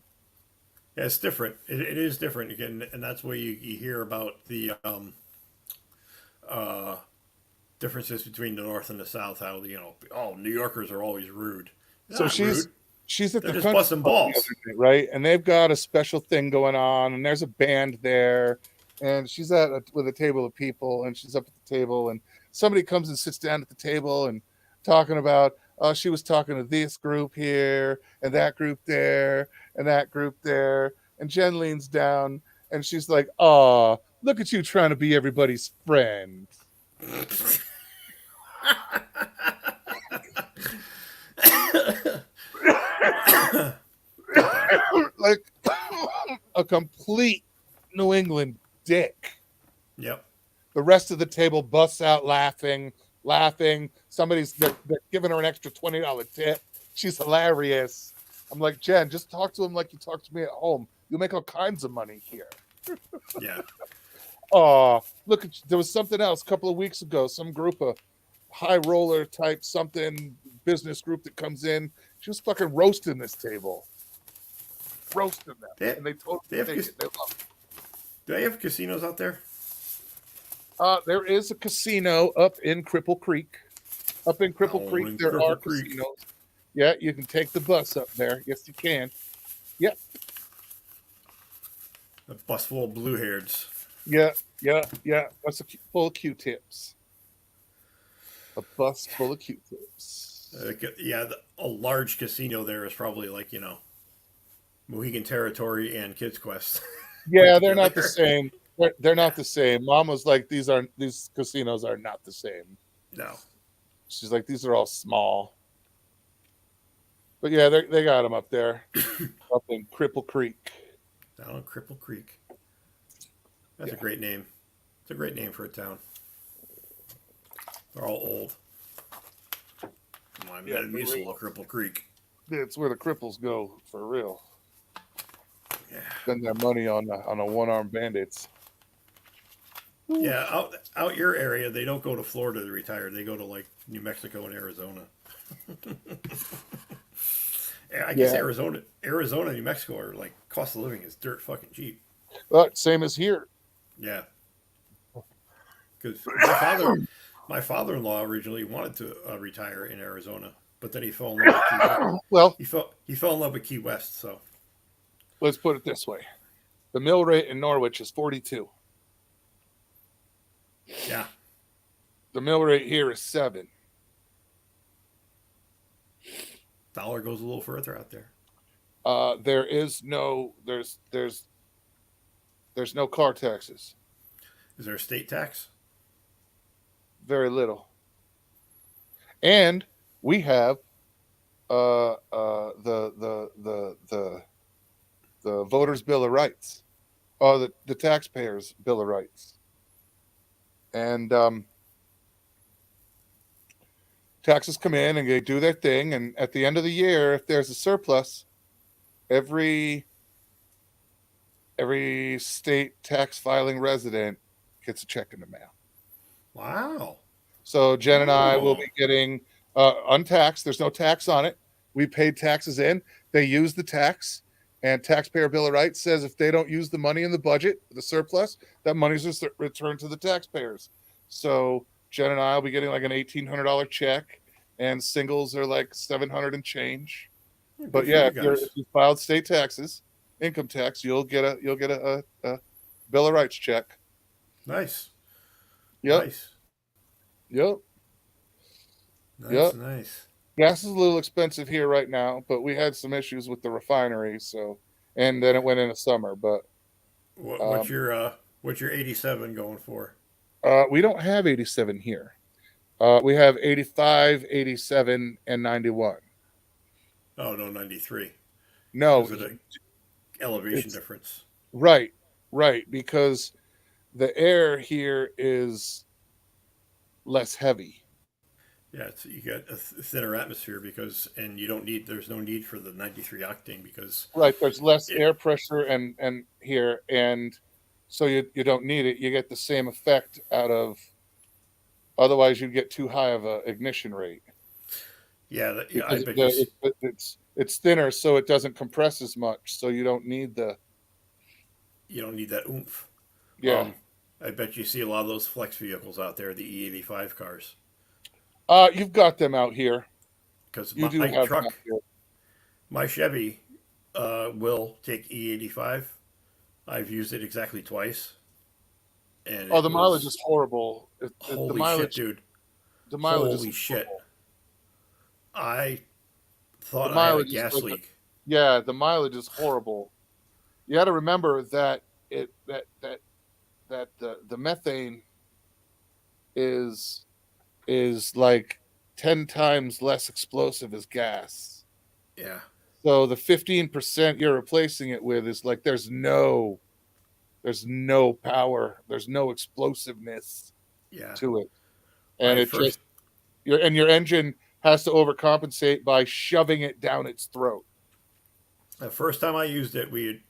Speaker 2: Yeah, it's different. It is different again, and that's where you hear about the uh, differences between the North and the South. How oh, New Yorkers are always rude. They're
Speaker 3: So
Speaker 2: not rude.
Speaker 3: she's at
Speaker 2: They're
Speaker 3: the
Speaker 2: just
Speaker 3: country
Speaker 2: busting
Speaker 3: club the
Speaker 2: balls.
Speaker 3: other day, right? And they've got a special thing going on, and there's a band there, and she's with a table of people, and she's up at the table, and somebody comes and sits down at the table and talking about, oh, she was talking to this group here and that group there and that group there, and Jen leans down and she's like, "Oh, look at you trying to be everybody's friend." Like a complete New England dick.
Speaker 2: Yep.
Speaker 3: The rest of the table busts out laughing. They're giving her an extra $20 tip. She's hilarious. I'm like, Jen, just talk to him like you talk to me at home. You'll make all kinds of money here.
Speaker 2: Yeah.
Speaker 3: Oh, look, there was something else a couple of weeks ago. Some group of high roller type something business group that comes in. She was fucking roasting this table. Roasting them. And they totally take it. They love it.
Speaker 2: Do they have casinos out there?
Speaker 3: There is a casino up in Cripple Creek. Up in Cripple Creek,
Speaker 2: in
Speaker 3: there
Speaker 2: Cripple
Speaker 3: are
Speaker 2: Creek.
Speaker 3: casinos. Yeah, you can take the bus up there. Yes, you can. Yep.
Speaker 2: A bus full of blue hairs.
Speaker 3: Yeah. That's full of Q-tips. A bus full of Q-tips.
Speaker 2: A large casino there is probably like, Mohegan Territory and Kids Quest.
Speaker 3: Yeah, they're not the same. They're not the same. Mom was like, these casinos are not the same.
Speaker 2: No.
Speaker 3: She's like, these are all small. But yeah, they got them up there, up in Cripple Creek.
Speaker 2: Down in Cripple Creek. That's a great name. It's a great name for a town. They're all old. I'm Metamucil of Cripple Creek.
Speaker 3: It's where the cripples go for real.
Speaker 2: Yeah.
Speaker 3: Spend their money on the one-armed bandits.
Speaker 2: Yeah, out your area, they don't go to Florida to retire. They go to like New Mexico and Arizona. I guess Arizona and New Mexico are like cost of living is dirt fucking cheap.
Speaker 3: Same as here.
Speaker 2: Yeah. Because my father-in-law originally wanted to retire in Arizona, but then he fell in love with Key West.
Speaker 3: Well,
Speaker 2: he fell in love with Key West. So
Speaker 3: let's put it this way: the mill rate in Norwich is 42.
Speaker 2: Yeah.
Speaker 3: The mill rate here is 7.
Speaker 2: Dollar goes a little further out there.
Speaker 3: There's no car taxes.
Speaker 2: Is there a state tax?
Speaker 3: Very little. And we have the voters' bill of rights, or the taxpayers' bill of rights. And taxes come in and they do their thing, and at the end of the year, if there's a surplus, every state tax filing resident gets a check in the mail.
Speaker 2: Wow.
Speaker 3: So Jen and I will be getting untaxed. There's no tax on it. We paid taxes in. They use the tax, and taxpayer bill of rights says if they don't use the money in the budget, the surplus, that money's just returned to the taxpayers. So Jen and I will be getting like an $1,800 check, and singles are like $700 and change. But yeah, if you filed state taxes, income tax, you'll get a bill of rights check.
Speaker 2: Nice.
Speaker 3: Yep.
Speaker 2: Nice.
Speaker 3: Yep.
Speaker 2: Nice.
Speaker 3: Gas is a little expensive here right now, but we had some issues with the refinery, and then it went into summer. But
Speaker 2: what's your 87 going for?
Speaker 3: We don't have 87 here. We have 85, 87, and 91.
Speaker 2: Oh no, 93.
Speaker 3: No,
Speaker 2: is it an elevation difference?
Speaker 3: Right, because the air here is less heavy.
Speaker 2: Yeah, you got a thinner atmosphere and there's no need for the 93 octane because
Speaker 3: there's less air pressure and here, and so you don't need it. You get the same effect out of. Otherwise, you'd get too high of a ignition rate.
Speaker 2: Yeah,
Speaker 3: I bet it's thinner, so it doesn't compress as much. So you don't need that
Speaker 2: oomph.
Speaker 3: Yeah,
Speaker 2: I bet you see a lot of those flex vehicles out there, the E85 cars.
Speaker 3: You've got them out here.
Speaker 2: Because my Chevy will take E85. I've used it exactly twice. and
Speaker 3: Oh,
Speaker 2: it
Speaker 3: the mileage
Speaker 2: was
Speaker 3: is horrible. The
Speaker 2: holy shit,
Speaker 3: mileage,
Speaker 2: dude.
Speaker 3: the mileage is
Speaker 2: Holy shit.
Speaker 3: horrible.
Speaker 2: I
Speaker 3: The
Speaker 2: thought I had a
Speaker 3: mileage is
Speaker 2: gas
Speaker 3: like,
Speaker 2: leak.
Speaker 3: yeah, the mileage is horrible. You got to remember that it that the methane is like 10 times less explosive as gas.
Speaker 2: Yeah,
Speaker 3: So the 15% you're replacing it with is like there's no power, there's no explosiveness
Speaker 2: yeah.
Speaker 3: to it. And
Speaker 2: I
Speaker 3: it
Speaker 2: first
Speaker 3: just your engine has to overcompensate by shoving it down its throat.
Speaker 2: the first time I used it, we had,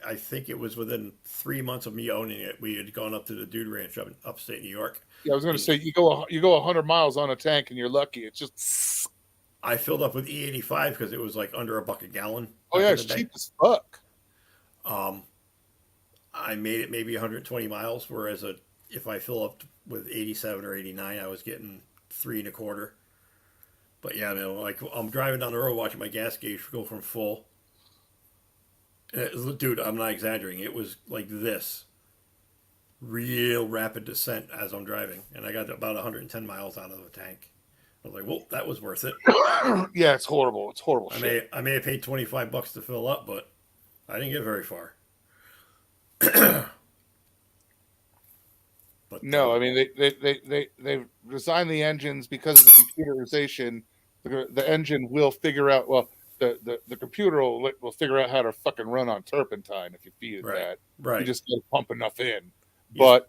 Speaker 2: I think it was within 3 months of me owning it. We had gone up to the Dude Ranch up in upstate New York,
Speaker 3: Yeah, I was going to
Speaker 2: and
Speaker 3: say you go 100 miles on a tank and you're lucky. It's just
Speaker 2: I filled up with E85 because it was like under $1 a gallon
Speaker 3: oh
Speaker 2: back
Speaker 3: yeah,
Speaker 2: in
Speaker 3: it's
Speaker 2: the day.
Speaker 3: cheap as fuck.
Speaker 2: Um, I made it maybe 120 miles, whereas if I fill up with 87 or 89, I was getting 3 and a quarter. But yeah, man, like I'm driving down the road watching my gas gauge go from full. Dude, I'm not exaggerating. It was like this, real rapid descent as I'm driving, and I got about 110 miles out of the tank. I was like, well, that was worth it.
Speaker 3: Yeah, it's horrible. It's horrible
Speaker 2: I
Speaker 3: shit.
Speaker 2: may have paid $25 to fill up, but I didn't get very far. But
Speaker 3: No, I mean they designed the engines because of the computerization. The engine will figure out. Well, the computer will figure out how to fucking run on turpentine if you feed it
Speaker 2: right,
Speaker 3: that. You
Speaker 2: right.
Speaker 3: just got to pump enough in,
Speaker 2: You just
Speaker 3: but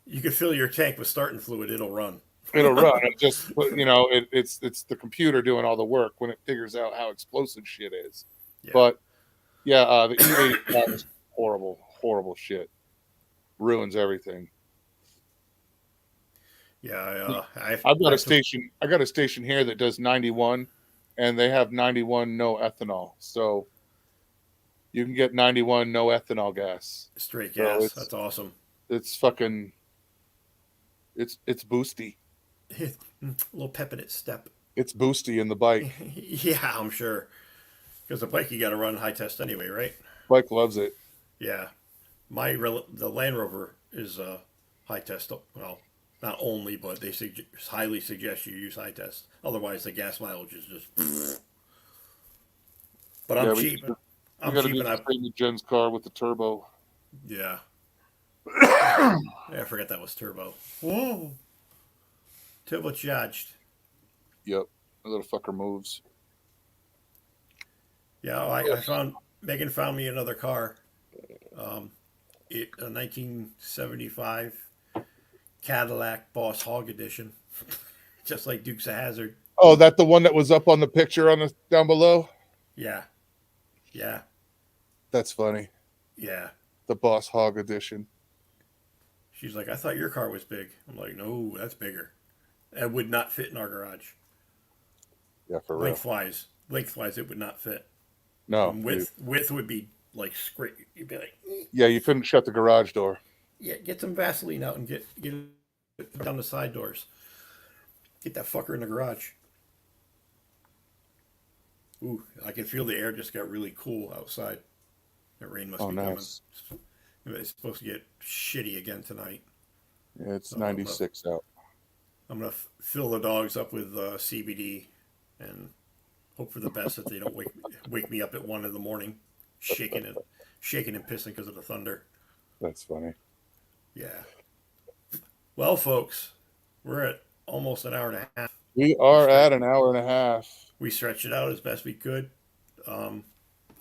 Speaker 2: you could fill your tank with starting fluid; it'll run.
Speaker 3: it'll run. It just it's the computer doing all the work when it figures out how explosive shit is.
Speaker 2: Yeah,
Speaker 3: But yeah, the E85 is horrible, horrible shit. Ruins everything.
Speaker 2: yeah.
Speaker 3: I've got
Speaker 2: I
Speaker 3: a
Speaker 2: took
Speaker 3: station. I got a station here that does 91, and they have 91 no ethanol. So you can get 91 no ethanol gas.
Speaker 2: straight
Speaker 3: So
Speaker 2: gas. That's awesome.
Speaker 3: it's fucking it's boosty.
Speaker 2: A little pep in its step.
Speaker 3: It's boosty in the bike.
Speaker 2: Yeah, I'm sure. Because the bike you got to run high test anyway, right?
Speaker 3: Bike loves it.
Speaker 2: Yeah. The Land Rover is high test. Well, not only, but they highly suggest you use high test. Otherwise, the gas mileage is just. But
Speaker 3: Yeah,
Speaker 2: I'm
Speaker 3: we
Speaker 2: cheap.
Speaker 3: we
Speaker 2: I'm
Speaker 3: got to
Speaker 2: cheap,
Speaker 3: do
Speaker 2: and
Speaker 3: the same with Jen's car with the turbo.
Speaker 2: yeah. I forgot that was turbo. Whoa. Turbocharged.
Speaker 3: Yep, the little fucker moves.
Speaker 2: Yeah, I found Megan found me another car. Um, a 1975 Cadillac Boss Hog Edition, just like Dukes of Hazard.
Speaker 3: Oh, that the one that was up on the picture on the down below.
Speaker 2: Yeah, yeah,
Speaker 3: That's funny.
Speaker 2: yeah.
Speaker 3: The Boss Hog edition.
Speaker 2: She's like, I thought your car was big. I'm like, no, that's bigger. It would not fit in our garage.
Speaker 3: Yeah, for real.
Speaker 2: Lengthwise, it would not fit.
Speaker 3: No,
Speaker 2: And width would be like scrape. You'd be like,
Speaker 3: yeah, you couldn't shut the garage door.
Speaker 2: yeah, get some Vaseline out and get it down the side doors. Get that fucker in the garage. Ooh, I can feel the air just got really cool outside. The rain must
Speaker 3: Oh,
Speaker 2: be
Speaker 3: nice.
Speaker 2: coming. It's supposed to get shitty again tonight.
Speaker 3: Yeah, it's
Speaker 2: So
Speaker 3: 96 out.
Speaker 2: I'm gonna fill the dogs up with CBD and hope for the best that they don't wake me up at 1 in the morning, shaking and pissing because of the thunder.
Speaker 3: That's funny.
Speaker 2: Yeah. Well, folks, we're at almost an hour and a half.
Speaker 3: We are at an hour and a half.
Speaker 2: We stretched it out as best we could.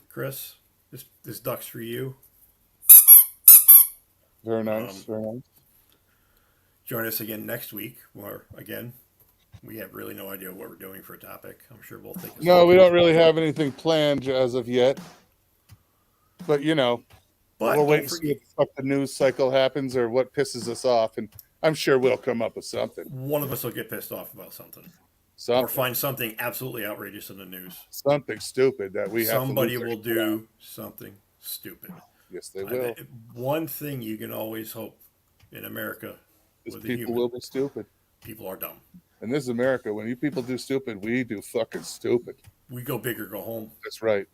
Speaker 2: Chris, this duck's for you.
Speaker 3: Very nice.
Speaker 2: Um,
Speaker 3: Very nice.
Speaker 2: Join us again next week, where again we have really no idea what we're doing for a topic. I'm sure we'll think.
Speaker 3: No, we don't really have anything planned as of yet. But
Speaker 2: But
Speaker 3: we'll wait
Speaker 2: don't
Speaker 3: and see
Speaker 2: forget,
Speaker 3: what the fuck the news cycle happens or what pisses us off, and I'm sure we'll come up with something.
Speaker 2: one of us will get pissed off about something, or
Speaker 3: Something,
Speaker 2: find something absolutely outrageous in the news.
Speaker 3: something stupid that we have
Speaker 2: Somebody
Speaker 3: to lose
Speaker 2: will
Speaker 3: our shit on.
Speaker 2: do something stupid.
Speaker 3: Yes, they will.
Speaker 2: One thing you can always hope in America
Speaker 3: Because
Speaker 2: with a
Speaker 3: people
Speaker 2: human,
Speaker 3: will be stupid.
Speaker 2: people are dumb.
Speaker 3: And this is America. When you people do stupid, we do fucking stupid.
Speaker 2: We go big or go home.
Speaker 3: That's right.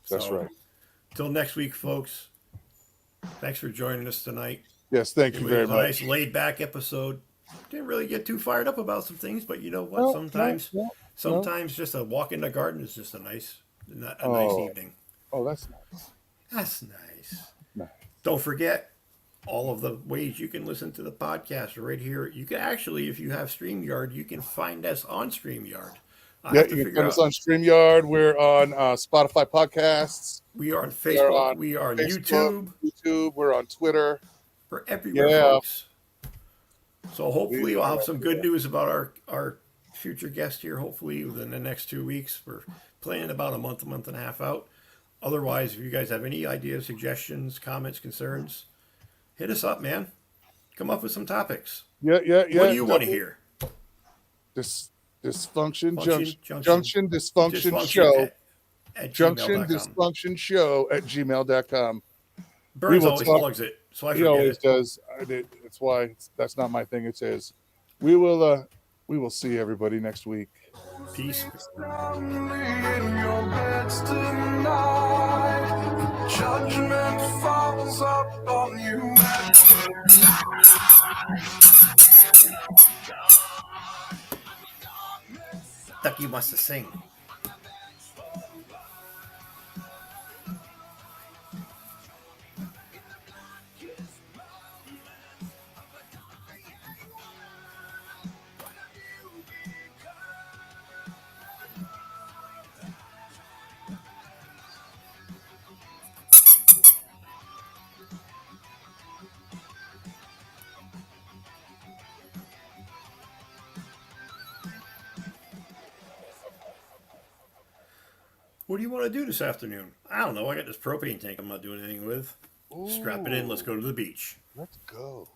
Speaker 3: That's
Speaker 2: So,
Speaker 3: right.
Speaker 2: Till next week, folks. Thanks for joining us tonight.
Speaker 3: Yes, thank
Speaker 2: It
Speaker 3: you
Speaker 2: was
Speaker 3: very
Speaker 2: a
Speaker 3: much.
Speaker 2: nice laid back episode. Didn't really get too fired up about some things, but you know what?
Speaker 3: No,
Speaker 2: Sometimes,
Speaker 3: no.
Speaker 2: sometimes just a walk in the garden is just a nice
Speaker 3: Oh,
Speaker 2: evening.
Speaker 3: oh, that's nice.
Speaker 2: That's nice.
Speaker 3: Nice.
Speaker 2: Don't forget all of the ways you can listen to the podcast right here. You can actually, if you have StreamYard, you can find us on StreamYard. I
Speaker 3: Yeah,
Speaker 2: have to
Speaker 3: you can
Speaker 2: figure
Speaker 3: find us
Speaker 2: out.
Speaker 3: on StreamYard. We're on Spotify podcasts.
Speaker 2: We are on
Speaker 3: We are
Speaker 2: Facebook.
Speaker 3: on
Speaker 2: We are on
Speaker 3: Facebook,
Speaker 2: YouTube.
Speaker 3: YouTube. We're on Twitter.
Speaker 2: We're everywhere,
Speaker 3: Yeah.
Speaker 2: folks. So hopefully we'll have some good news about our future guest here. Hopefully within the next 2 weeks. We're planning about a month and a half out. Otherwise, if you guys have any ideas, suggestions, comments, concerns, hit us up, man. Come up with some topics.
Speaker 3: Yeah.
Speaker 2: What do you want to hear?
Speaker 3: Dysfunction
Speaker 2: Function,
Speaker 3: junction dysfunction show
Speaker 2: at
Speaker 3: junction
Speaker 2: gmail.com.
Speaker 3: dysfunction show at gmail.com.
Speaker 2: Burns always plugs it, so I
Speaker 3: He
Speaker 2: forget
Speaker 3: always
Speaker 2: it.
Speaker 3: does. That's why that's not my thing. It's his. We will see everybody next week.
Speaker 2: Peace.
Speaker 4: Judgment falls upon you.
Speaker 2: Ducky wants to sing. What do you want to do this afternoon? I don't know. I got this propane tank I'm not doing anything with. Strap it in. Let's go to the beach.
Speaker 3: Let's go.